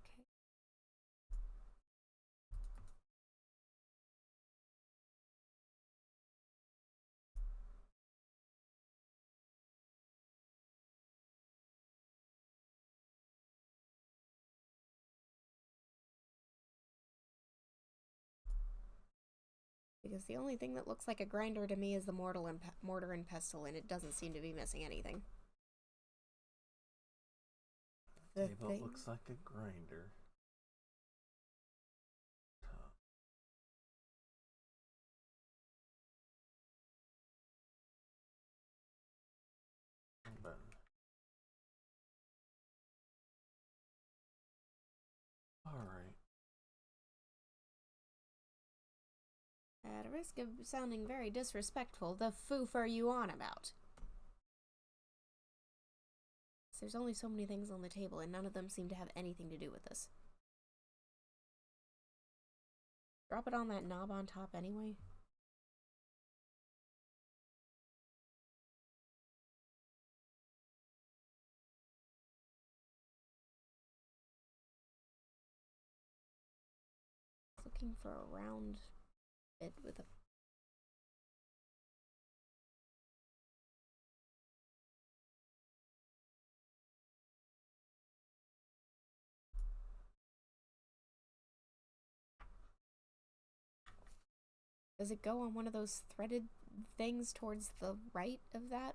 Because the only thing that looks like a grinder to me is the mortar and pestle, and it doesn't seem to be missing anything. The table looks like a grinder. Button. Alright. At a risk of sounding very disrespectful, the foof are you on about? There's only so many things on the table, and none of them seem to have anything to do with this. Drop it on that knob on top anyway. Looking for a round bit with a Does it go on one of those threaded things towards the right of that?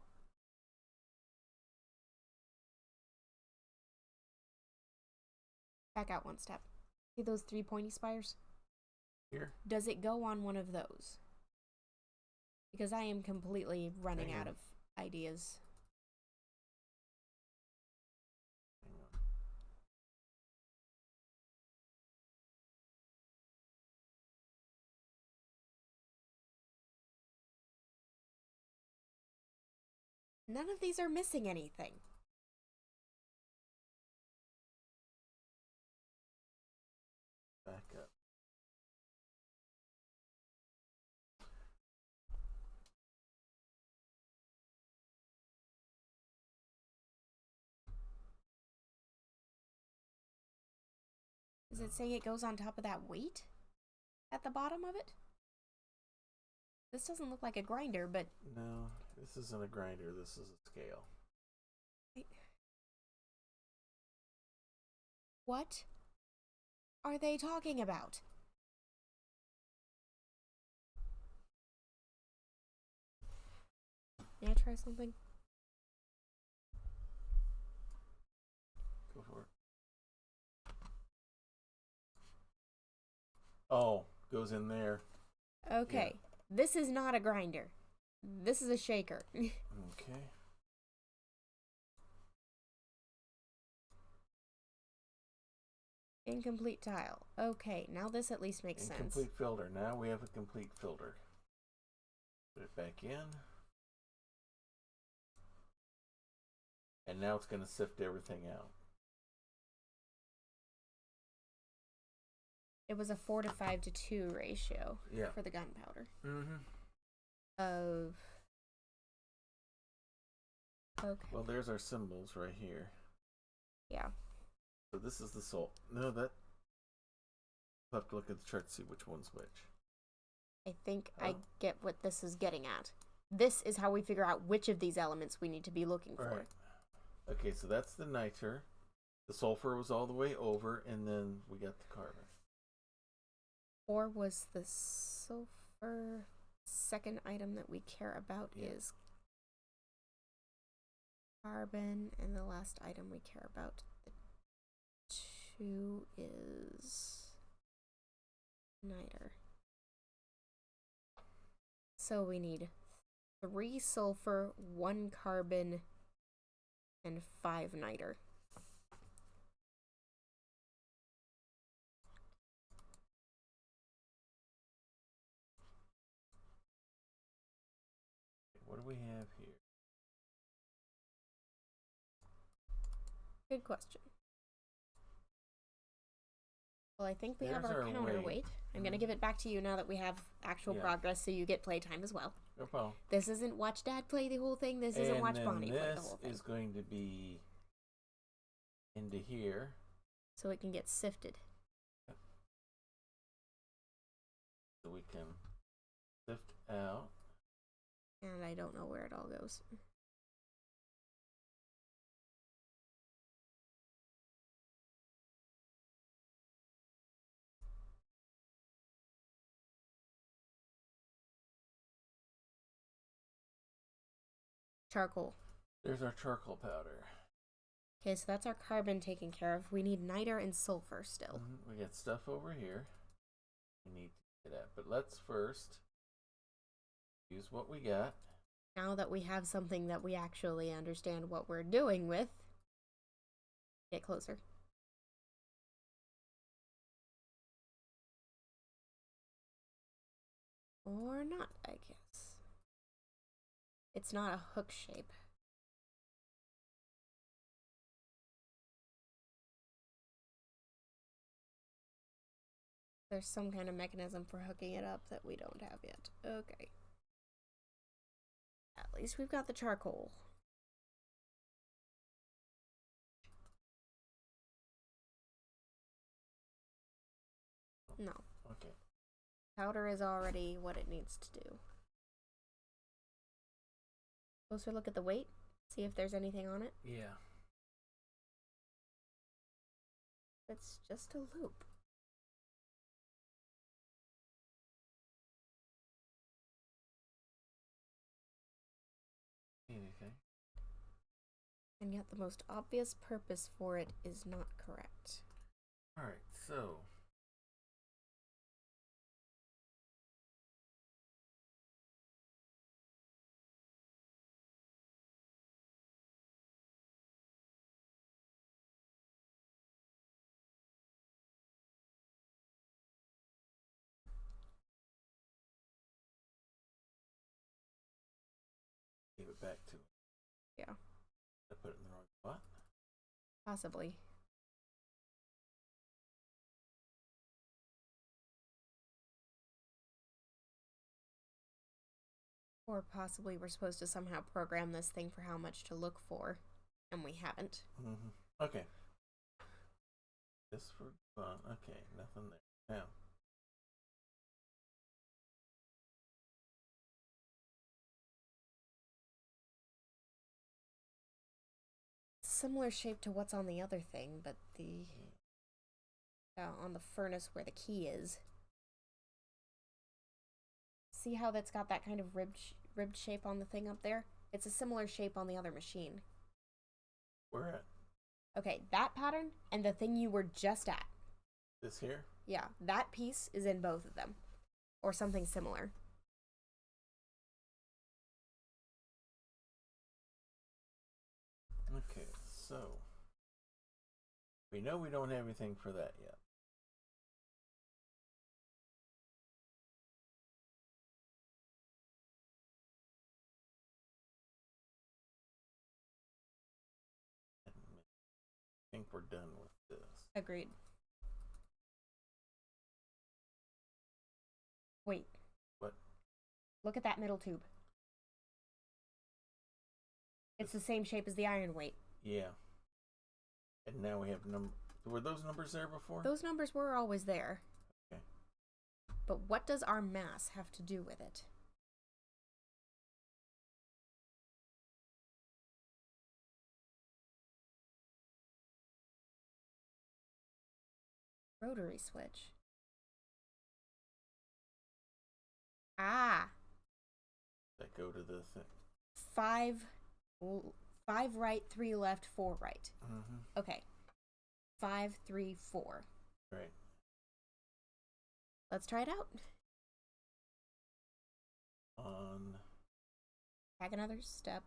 Back out one step. See those 3 pointy spires? Here? Does it go on one of those? Because I am completely running out of ideas. Hang on. None of these are missing anything. Back up. Is it saying it goes on top of that weight? At the bottom of it? This doesn't look like a grinder, but... No, this isn't a grinder. This is a scale. What are they talking about? May I try something? Go for it. Oh, goes in there. Okay. Yeah. This is not a grinder. This is a shaker. Okay. Incomplete tile. Okay, now this at least makes sense. Incomplete filter. Now we have a complete filter. Put it back in. And now it's going to sift everything out. It was a 4 to 5 to 2 ratio for the gunpowder. Of... Okay. Well, there's our symbols right here. Yeah. So this is the salt. No, that... We'll have to look at the chart to see which one's which. I think I get what this is getting at. This is how we figure out which of these elements we need to be looking for. Right. Okay, so that's the niter. The sulfur was all the way over, and then we got the carbon. Or was the sulfur second item that we care about is carbon, and the last item we care about, the 2 is niter. So we need 3 sulfur, 1 carbon, and 5 niter. What do we have here? Good question. Well, I think we have our counterweight. I'm going to give it back to you now that we have actual progress, so you get playtime as well. No problem. This isn't watch Dad play the whole thing. This isn't watch Bonnie play the whole thing. This is going to be into here. So it can get sifted. So we can sift out. And I don't know where it all goes. Charcoal. There's our charcoal powder. Okay, so that's our carbon taken care of. We need niter and sulfur still. We got stuff over here we need to get at. But let's first use what we got. Now that we have something that we actually understand what we're doing with, get closer. Or not, I guess. It's not a hook shape. There's some kind of mechanism for hooking it up that we don't have yet. Okay. At least we've got the charcoal. No. Okay. Powder is already what it needs to do. Closer look at the weight. See if there's anything on it. Yeah. It's just a loop. And yet the most obvious purpose for it is not correct. Alright, so. Give it back to him. Yeah. I put it in the wrong spot. Possibly. Or possibly we're supposed to somehow program this thing for how much to look for, and we haven't. Mm-hmm. Okay. Just for fun. Okay, nothing there. Now. Similar shape to what's on the other thing, but the on the furnace where the key is. See how that's got that kind of ribbed shape on the thing up there? It's a similar shape on the other machine. Where at? Okay, that pattern and the thing you were just at. This here? Yeah, that piece is in both of them. Or something similar. Okay, so. We know we don't have anything for that yet. I think we're done with this. Agreed. Wait. What? Look at that middle tube. It's the same shape as the iron weight. Yeah. And now we have were those numbers there before? Those numbers were always there. Okay. But what does our mass have to do with it? Rotary switch. Ah. That go to the thing. 5 right, 3 left, 4 right. Mm-hmm. Okay. 5, 3, 4. Right. Let's try it out. On. Back another step.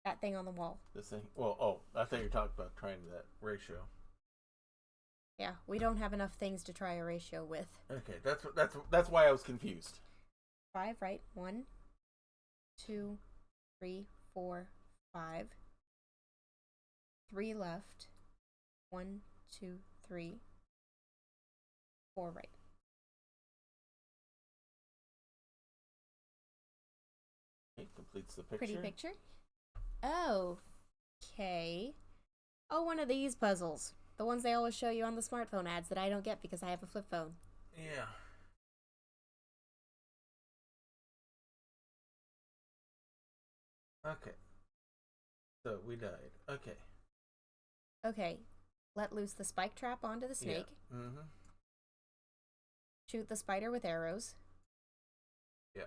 That thing on the wall. This thing? Well, I thought you were talking about trying that ratio. Yeah, we don't have enough things to try a ratio with. Okay, that's why I was confused. 5 right, 1, 2, 3, 4, 5. 3 left. 1, 2, 3. 4 right. It completes the picture. Pretty picture. Oh, okay. Oh, one of these puzzles. The ones they always show you on the smartphone ads that I don't get because I have a flip phone. Yeah. Okay. So we died. Okay. Okay. Let loose the spike trap onto the snake. Yeah. Mm-hmm. Shoot the spider with arrows. Yeah.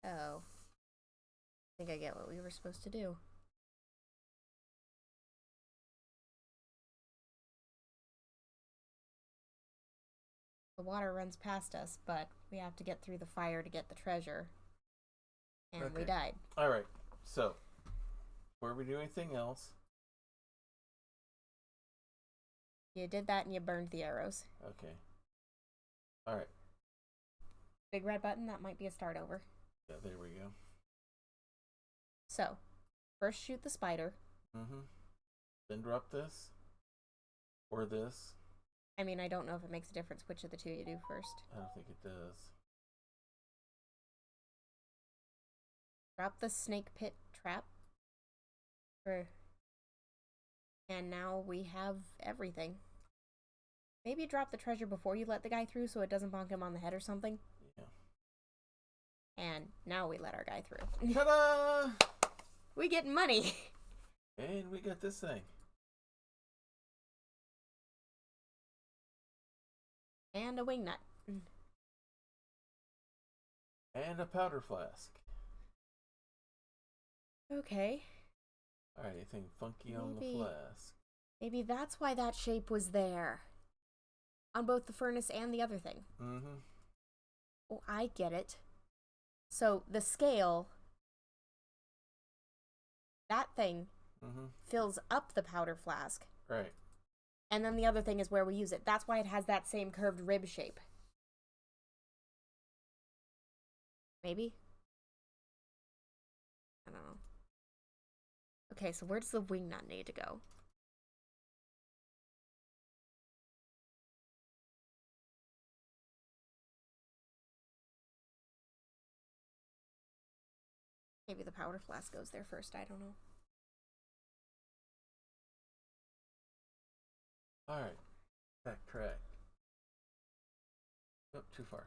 Oh. I think I get what we were supposed to do. The water runs past us, but we have to get through the fire to get the treasure. And we died. Alright, so, before we do anything else... You did that and you burned the arrows. Okay. Alright. Big red button, that might be a start over. Yeah, there we go. So, first shoot the spider. Mm-hmm. Then drop this. Or this. I mean, I don't know if it makes a difference which of the two you do first. I don't think it does. Drop the snake pit trap. And now we have everything. Maybe drop the treasure before you let the guy through so it doesn't bonk him on the head or something. Yeah. And now we let our guy through. Ta-da! We get money! And we got this thing. And a wing nut. And a powder flask. Okay. Alright, anything funky on the flask? Maybe that's why that shape was there. On both the furnace and the other thing. Mm-hmm. Oh, I get it. So the scale, that thing, fills up the powder flask. Right. And then the other thing is where we use it. That's why it has that same curved rib shape. Maybe? I don't know. Okay, so where does the wing nut need to go? Maybe the powder flask goes there first, I don't know. Alright. Backtrack. Oh, too far.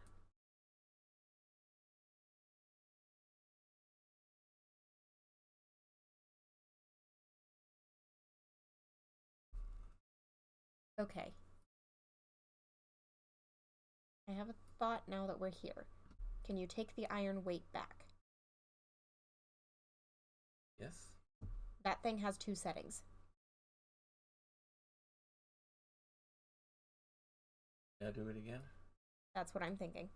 Okay. I have a thought now that we're here. Can you take the iron weight back? Yes. That thing has 2 settings. Now do it again. That's what I'm thinking.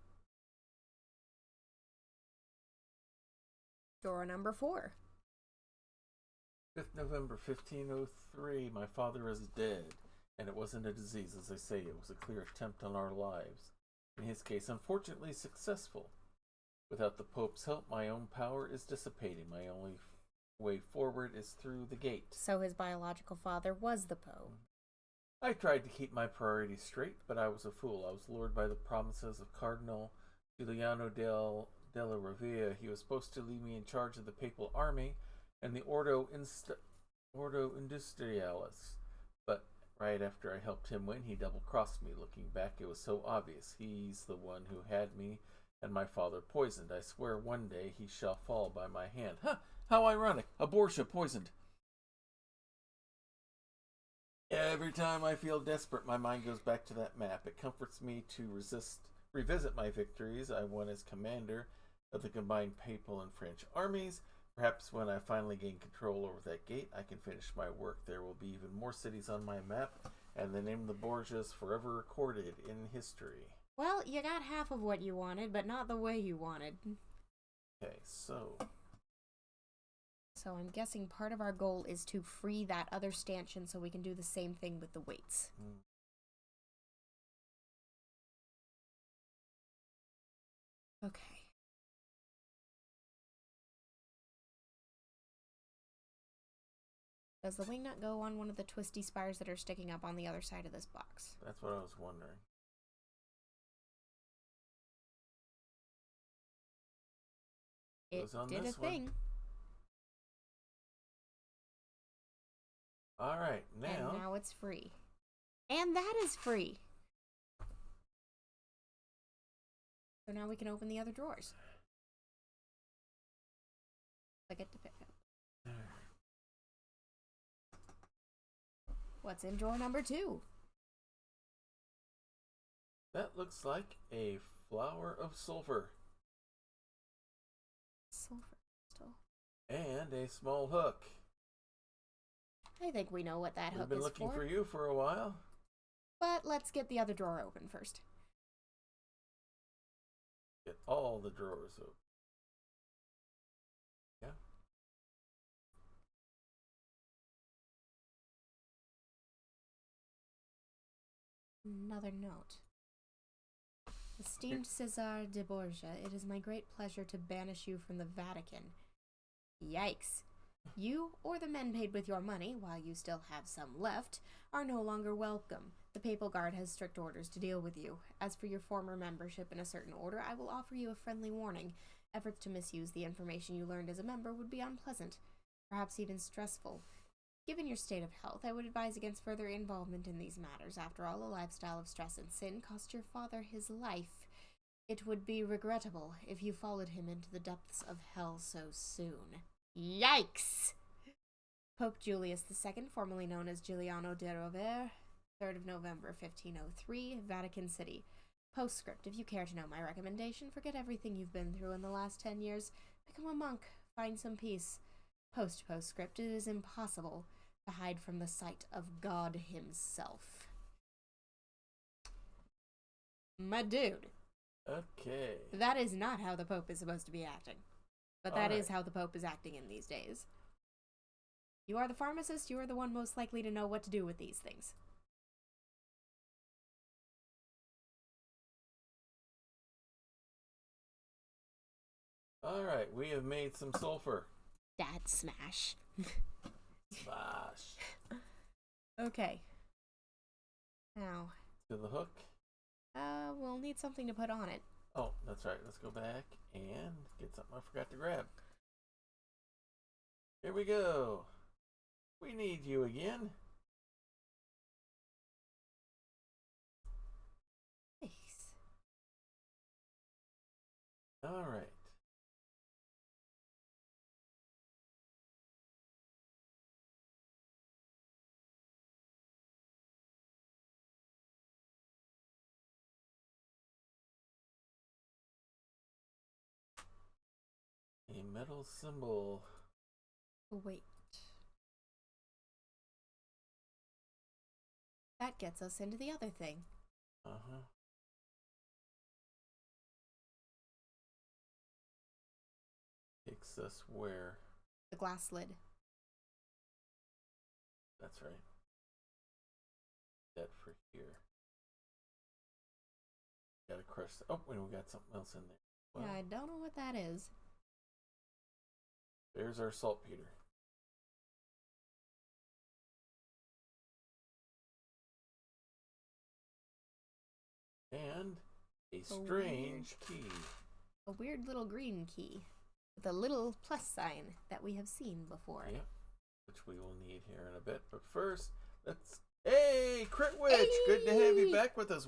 Drawer number 4. 5th November 1503. My father is dead. And it wasn't a disease, as they say. It was a clear attempt on our lives. In his case, unfortunately successful. Without the Pope's help, my own power is dissipating. My only way forward is through the gate. So his biological father was the Pope. I tried to keep my priorities straight, but I was a fool. I was lured by the promises of Cardinal Giuliano della Rovere. He was supposed to leave me in charge of the papal army and the Ordo Industrialis. But right after I helped him win, he double-crossed me. Looking back, it was so obvious. He's the one who had me and my father poisoned. I swear one day he shall fall by my hand. Huh! How ironic! A Borgia poisoned. Every time I feel desperate, my mind goes back to that map. It comforts me to revisit my victories I won as commander of the combined papal and French armies. Perhaps when I finally gain control over that gate, I can finish my work. There will be even more cities on my map, and the name of the Borgias forever recorded in history. Well, you got half of what you wanted, but not the way you wanted. Okay, so I'm guessing part of our goal is to free that other stanchion so we can do the same thing with the weights. Okay. Does the wing nut go on one of the twisty spires that are sticking up on the other side of this box? that's what I was wondering. It Goes on did a this one. thing. Alright, now... And now it's free. And that is free! So now we can open the other drawers. I get to pick up. What's in drawer number 2? That looks like a flower of sulfur. Sulfur crystal. And a small hook. I think we know what that hook We've been is looking for. for you for a while. But let's get the other drawer open first. Get all the drawers open. Yeah. Another note. Esteemed Cesar de Borgia, it is my great pleasure to banish you from the Vatican. Yikes. You, or the men paid with your money, while you still have some left, are no longer welcome. The Papal Guard has strict orders to deal with you. As for your former membership in a certain order, I will offer you a friendly warning. Efforts to misuse the information you learned as a member would be unpleasant, perhaps even stressful. Given your state of health, I would advise against further involvement in these matters. After all, a lifestyle of stress and sin cost your father his life. It would be regrettable if you followed him into the depths of hell so soon. Yikes! Pope Julius II, formerly known as Giuliano de Rovere, 3rd of November, 1503, Vatican City. Postscript. If you care to know my recommendation, forget everything you've been through in the last 10 years. Become a monk. Find some peace. Postscript. It is impossible to hide from the sight of God himself. My dude. Okay. That is not how the Pope is supposed to be acting. But that is Alright. how the Pope is acting in these days. You are the pharmacist. You are the one most likely to know what to do with these things. Alright, we have made some sulfur. Dad smash. Smash. Okay. Now, To the hook. we'll need something to put on it. Oh, that's right. Let's go back and get something I forgot to grab. Here we go. We need you again. Nice. Alright. A metal symbol. Wait. That gets us into the other thing. Uh-huh. Takes us where? The glass lid. That's right. That for here. Gotta crush. Oh, wait, we got something else in there. Well, Yeah, I don't know what that is. there's our saltpeter. And a strange key. A weird little green key. With a little plus sign that we have seen before. Yep. Which we will need here in a bit. But first, let's. Hey, Crit Witch! Hey! Good to have you back with us.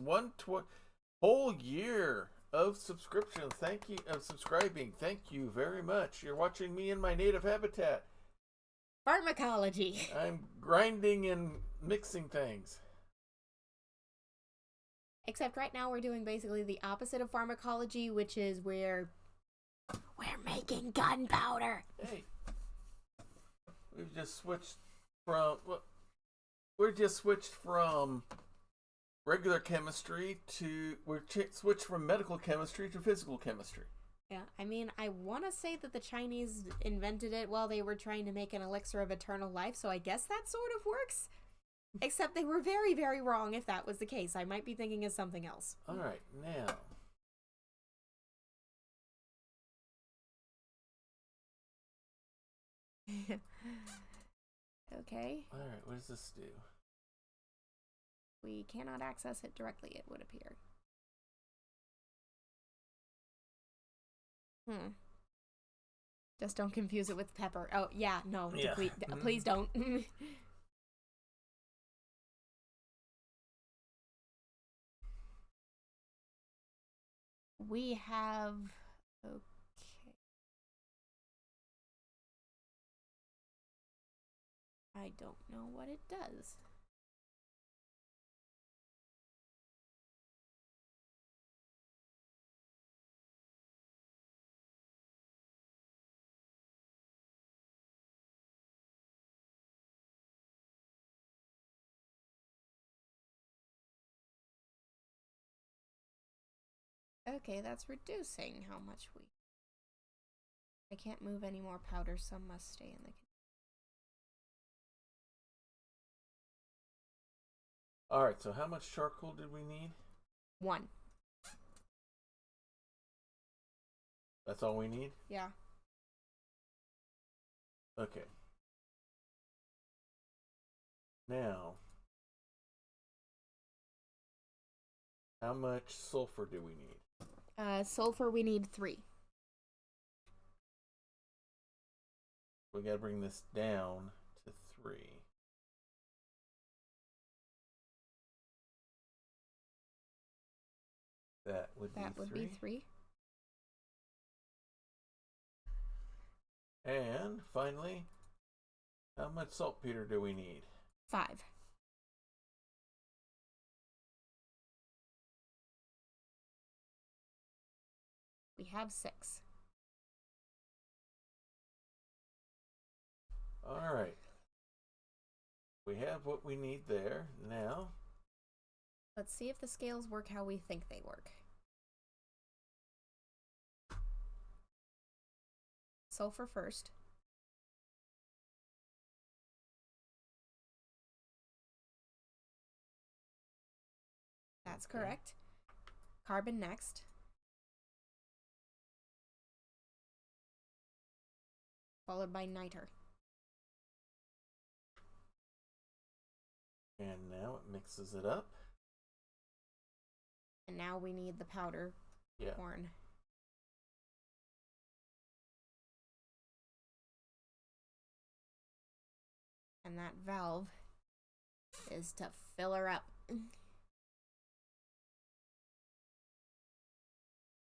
Whole year of subscriptions. Thank you. Of subscribing. Thank you very much. You're watching me in my native habitat. Pharmacology. I'm grinding and mixing things. Except right now we're doing basically the opposite of pharmacology, which is where we're making gunpowder. Hey, we've just switched from. We're just switched from regular chemistry to. Switched from medical chemistry to physical chemistry. Yeah, I mean, I want to say that the Chinese invented it while they were trying to make an elixir of eternal life, so I guess that sort of works. Except they were very, very wrong if that was the case. I might be thinking of something else. Alright, now. Okay. Alright, what does this do? We cannot access it directly, it would appear. Just don't confuse it with pepper. Oh, yeah, no. Yeah. Please don't. We have... Okay. I don't know what it does. Okay, that's reducing how much we... I can't move any more powder, some must stay in the... Alright, so how much charcoal did we need? 1. That's all we need? Yeah. Okay. Now, how much sulfur do we need? Sulfur we need 3. We gotta bring this down to 3. That would be 3. And finally, how much saltpeter do we need? 5. We have 6. All right. We have what we need there. Now, Let's see if the scales work how we think they work. Sulfur first. That's okay. correct. Carbon next. Followed by niter. And now it mixes it up. And now we need the powder corn. And that valve is to fill her up.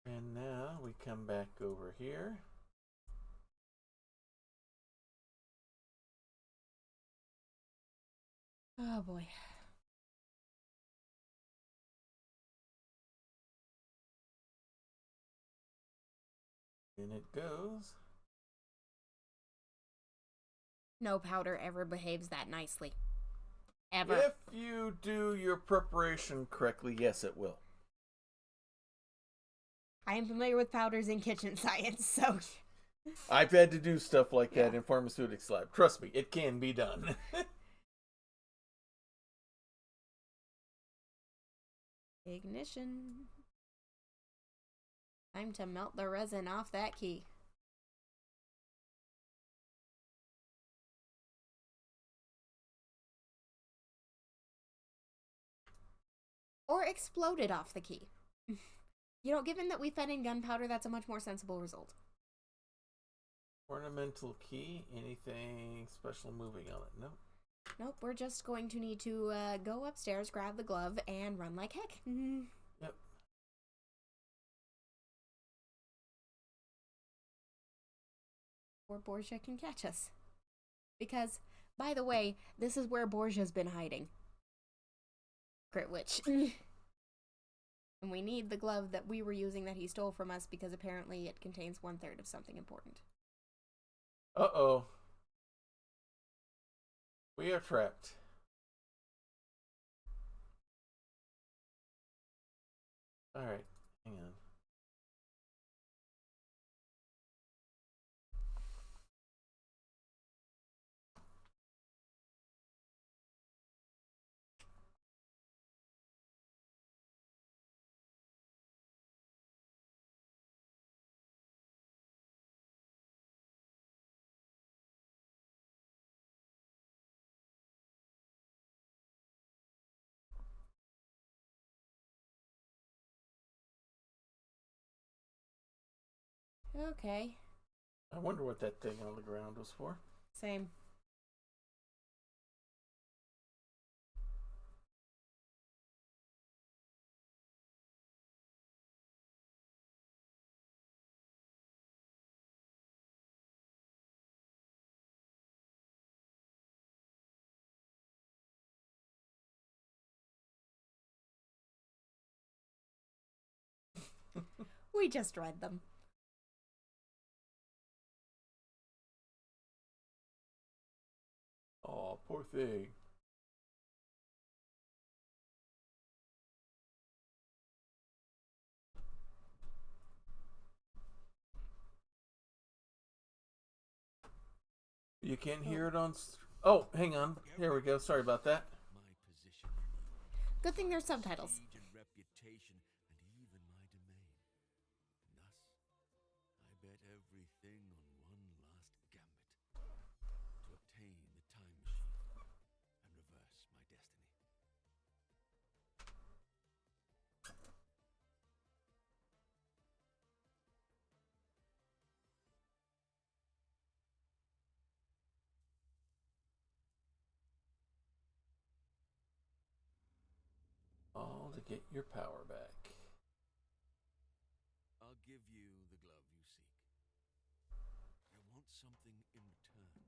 And now we come back over here. Oh boy. In it goes. No powder ever behaves that nicely. Ever. If you do your preparation correctly, yes, it will. I am familiar with powders in kitchen science, so... I've had to do stuff like that in pharmaceutics lab. Trust me, it can be done. Ignition. Time to melt the resin off that key. Or explode it off the key. You know, given that we fed in gunpowder, that's a much more sensible result. Ornamental key, anything special moving on it? Nope. Nope, we're just going to need to go upstairs, grab the glove, and run like heck. Yep. Or Borgia can catch us. Because, by the way, this is where Borgia's been hiding. Crit Witch. And we need the glove that we were using that he stole from us because apparently it contains 1/3 of something important. Uh-oh. We are trapped. Alright, hang on. Okay. I wonder what that thing on the ground was for. Same. We just read them. Oh, poor thing. You can't hear it on... Oh, hang on. Here we go. Sorry about that. Good thing there's subtitles. Reputation and even my domain. Thus, I bet everything on one last gambit to obtain the time machine and reverse my destiny. All to get your power back. I'll give you the glove you seek. I want something in return.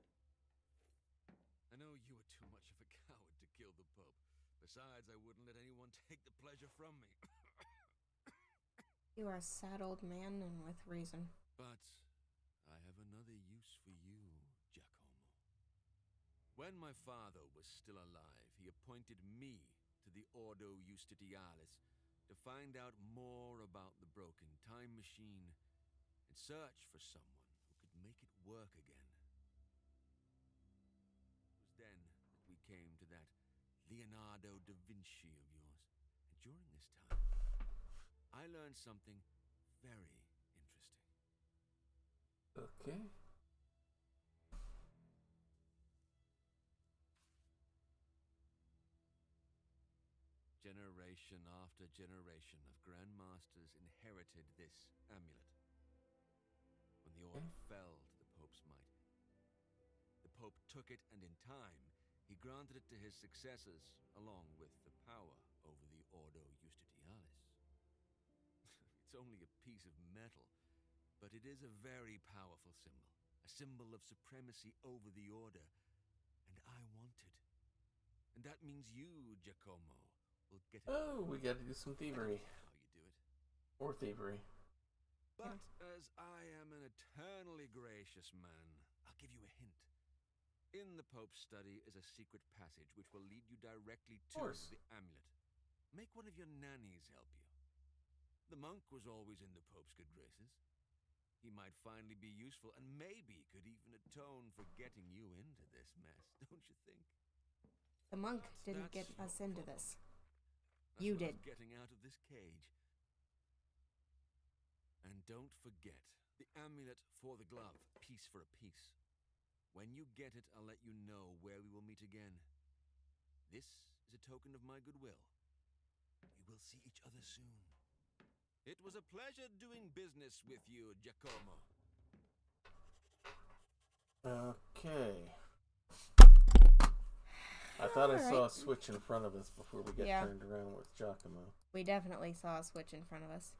I know you are too much of a coward to kill the Pope. Besides, I wouldn't let anyone take the pleasure from me. You are a sad old man, and with reason. But I have another use for you, Giacomo. When my father was still alive, he appointed me to the Ordo Justitialis to find out more about the broken time machine and search for someone who could make it work again. It was then that we came to that Leonardo da Vinci of yours. And during this time, I learned something very interesting. Okay. Generation after generation of Grandmasters inherited this amulet. When the order fell to the Pope's might, the Pope took it, and in time, he granted it to his successors, along with the power over the Ordo Justitialis. It's only a piece of metal, but it is a very powerful symbol. A symbol of supremacy over the Order. And I want it. And that means you, Giacomo, will get it. Oh, we gotta do some thievery. How you do it. Or thievery. But as I am an eternally gracious man, I'll give you a hint. In the Pope's study is a secret passage which will lead you directly to the amulet. Make one of your nannies help you. The monk was always in the Pope's good graces. He might finally be useful, and maybe could even atone for getting you into this mess, don't you think? The monk didn't get us into this. That's You what I did. was getting out of this cage. And don't forget, the amulet for the glove, piece for a piece. When you get it, I'll let you know where we will meet again. This is a token of my goodwill. We will see each other soon. It was a pleasure doing business with you, Giacomo. Okay. I thought I saw a switch in front of us before we got turned around with Giacomo. We definitely saw a switch in front of us.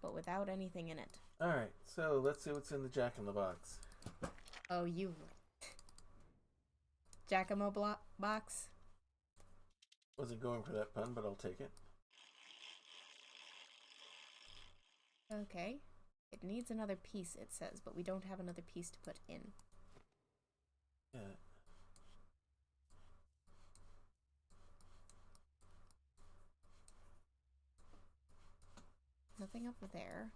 But without anything in it. Alright, so let's see what's in the Jack in the Box. Oh, you... Giacomo box? Wasn't going for that pun, but I'll take it. Okay. It needs another piece, it says, but we don't have another piece to put in. Yeah. Nothing up there.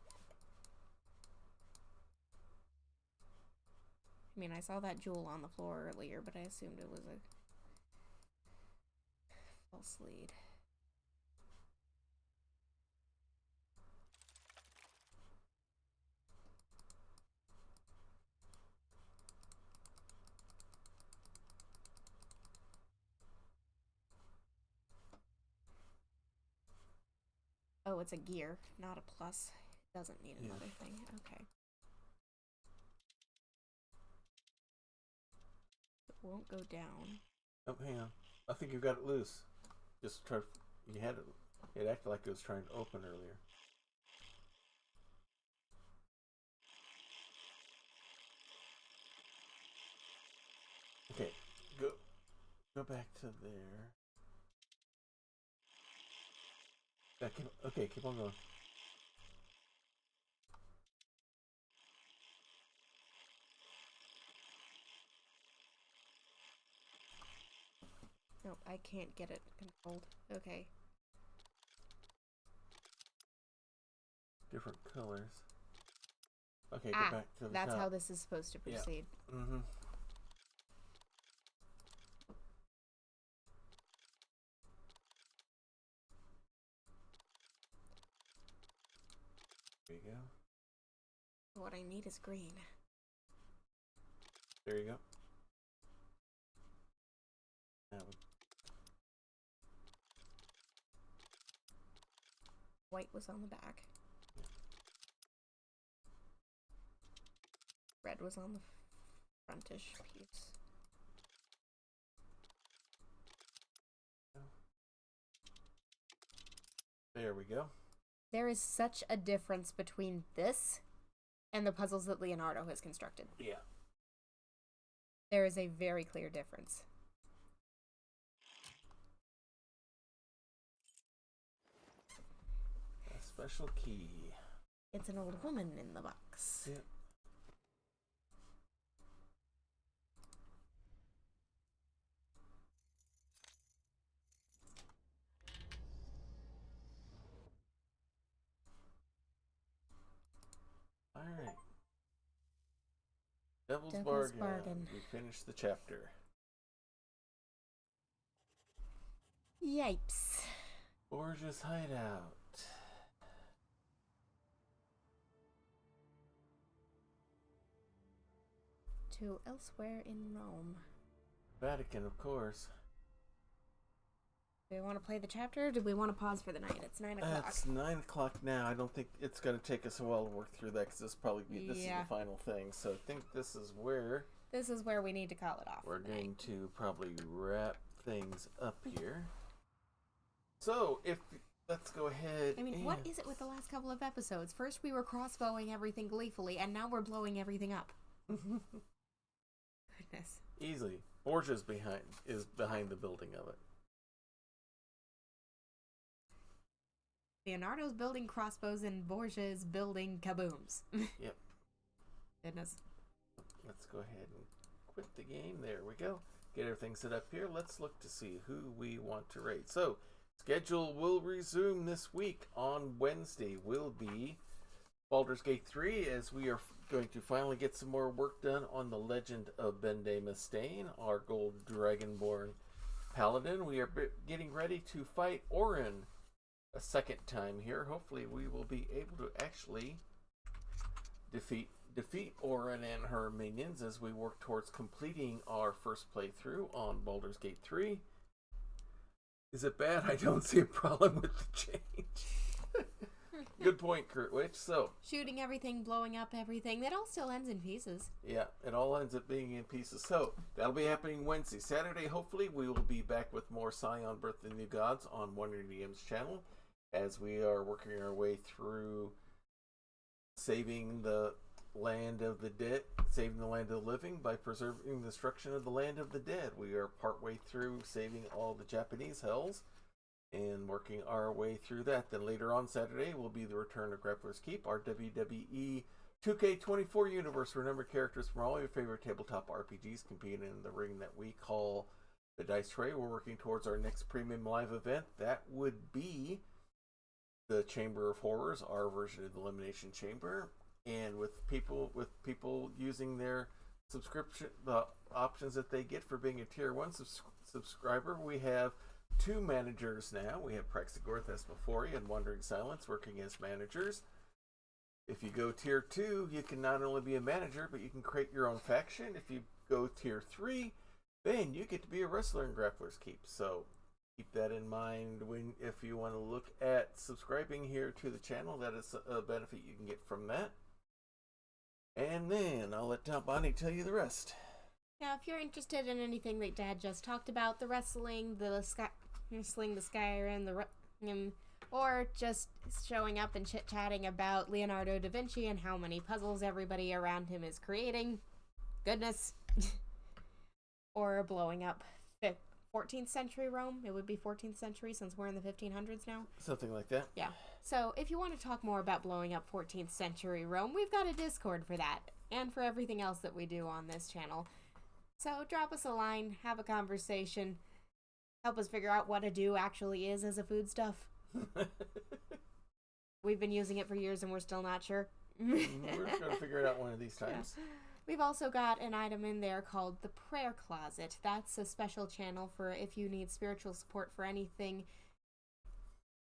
I mean, I saw that jewel on the floor earlier, but I assumed it was a false lead. Oh, it's a gear, not a plus. It doesn't need another thing. Okay. It won't go down. Oh, hang on. I think you got it loose. Just try. You had it. It acted like it was trying to open earlier. Okay, go back to there. Okay, keep on going. Nope, I can't get it controlled. Okay. Different colors. Okay, go back to the that's top. how this is supposed to proceed. Yeah. Mm-hmm. There you go. What I need is green. There you go. Now White was on the back. Red was on the frontish piece. there we go. There is such a difference between this and the puzzles that Leonardo has constructed. Yeah. There is a very clear difference. special key. It's an old woman in the box. Yep. Alright. Devil's Bargain. We finished the chapter. Yipes. Borgia's hideout. To elsewhere in Rome. Vatican, of course. Do we want to play the chapter, or do we want to pause for the night? It's 9 o'clock. It's 9 o'clock now. I don't think it's going to take us a while to work through that, because this is the final thing. So I think this is where we need to call it off. we're going to probably wrap things up here. So let's go ahead. I mean, what is it with the last couple of episodes? First we were crossbowing everything gleefully, and now we're blowing everything up. Goodness. Easily. Borgia's behind the building of it. Leonardo's building crossbows and Borgia is building kabooms. Yep. Goodness. Let's go ahead and quit the game. There we go. Get everything set up here. Let's look to see who we want to raid. So, schedule will resume this week. On Wednesday will be Baldur's Gate 3, as we are going to finally get some more work done on the Legend of Bende Mustaine, our gold dragonborn paladin. We are getting ready to fight Orin a second time here. Hopefully we will be able to actually defeat Orin and her minions as we work towards completing our first playthrough on Baldur's Gate 3. Is it bad? I don't see a problem with the change. Good point, Kurtwitch. So, shooting everything, blowing up everything, that all still ends in pieces. Yeah, it all ends up being in pieces. So, that'll be happening Wednesday. Saturday, hopefully, we will be back with more Scion Birth of the New Gods on Wonder DM's channel, as we are working our way through saving the land of the dead, saving the land of the living by preserving the destruction of the land of the dead. We are partway through saving all the Japanese hells and working our way through that. Then later on Saturday will be the return of Grappler's Keep, our WWE 2K24 universe, where a number of characters from all your favorite tabletop RPGs compete in the ring that we call the Dice Tray. We're working towards our next premium live event. That would be the Chamber of Horrors, our version of the Elimination Chamber, and with people using their subscription, the options that they get for being a tier 1 subscriber, we have 2 managers now. We have Praxigorth, Espafori, and Wandering Silence working as managers. If you go tier 2, you can not only be a manager, but you can create your own faction. If you go tier 3, then you get to be a wrestler in Grappler's Keep. So keep that in mind if you want to look at subscribing here to the channel. That is a benefit you can get from that. And then I'll let Tom Bonnie tell you the rest. Now, if you're interested in anything that Dad just talked about, the wrestling, the Skyrim, or just showing up and chit-chatting about Leonardo da Vinci and how many puzzles everybody around him is creating, goodness, or blowing up 14th century Rome. It would be 14th century since we're in the 1500s now. Something like that. Yeah. So if you want to talk more about blowing up 14th century Rome, we've got a Discord for that, and for everything else that we do on this channel. So drop us a line, have a conversation, help us figure out what a do actually is as a foodstuff. We've been using it for years and we're still not sure. We're going to figure it out one of these times. Yeah. We've also got an item in there called the Prayer Closet. That's a special channel for if you need spiritual support for anything.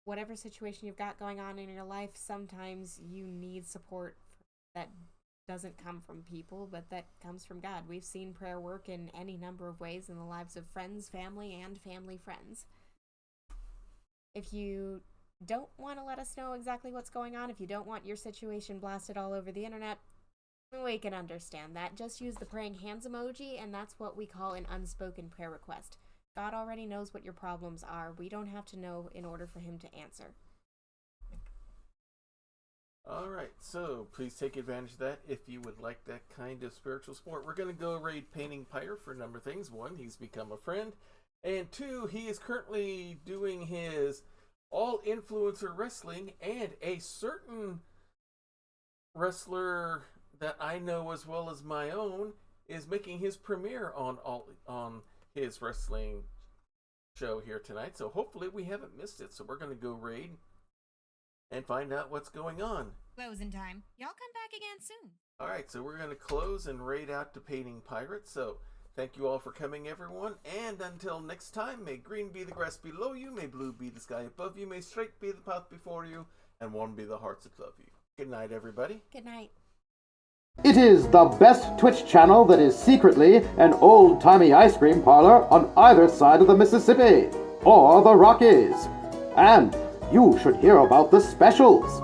Whatever situation you've got going on in your life, sometimes you need support that doesn't come from people, but that comes from God. We've seen prayer work in any number of ways in the lives of friends, family, and family friends. If you don't want to let us know exactly what's going on, if you don't want your situation blasted all over the internet, we can understand that. Just use the praying hands emoji, and that's what we call an unspoken prayer request. God already knows what your problems are. We don't have to know in order for him to answer. Alright, so please take advantage of that if you would like that kind of spiritual support. We're going to go raid Painting Pyre for a number of things. 1, he's become a friend. And 2, he is currently doing his All Influencer Wrestling, and a certain wrestler that I know as well as my own is making his premiere on his wrestling show here tonight. So hopefully we haven't missed it. So we're going to go raid and find out what's going on. Closing time. Y'all come back again soon. All right, so we're going to close and raid out to Painting Pirates. So thank you all for coming, everyone. And until next time, may green be the grass below you, may blue be the sky above you, may straight be the path before you, and warm be the hearts that love you. Good night, everybody. Good night. It is the best Twitch channel that is secretly an old-timey ice cream parlor on either side of the Mississippi, or the Rockies. And you should hear about the specials.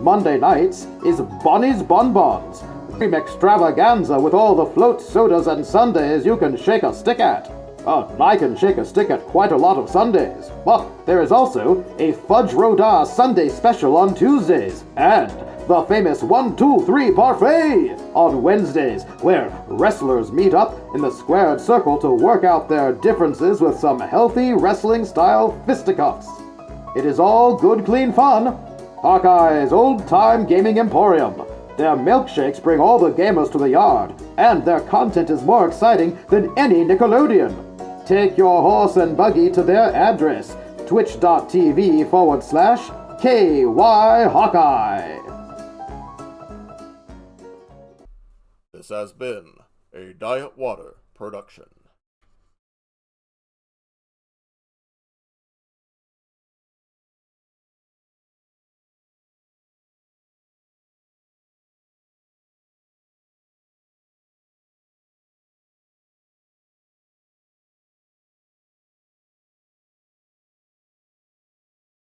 Monday nights is Bonnie's Bonbons, cream extravaganza with all the float sodas and sundaes you can shake a stick at. I can shake a stick at quite a lot of Sundays, but there is also a Fudge Rodin Sunday special on Tuesdays, and the famous 1, 2, 3 parfait on Wednesdays, where wrestlers meet up in the squared circle to work out their differences with some healthy wrestling-style fisticuffs. It is all good, clean fun. Hawkeye's old-time gaming emporium. Their milkshakes bring all the gamers to the yard, and their content is more exciting than any Nickelodeon. Take your horse and buggy to their address, twitch.tv/KY Hawkeye. This has been a Diet Water production.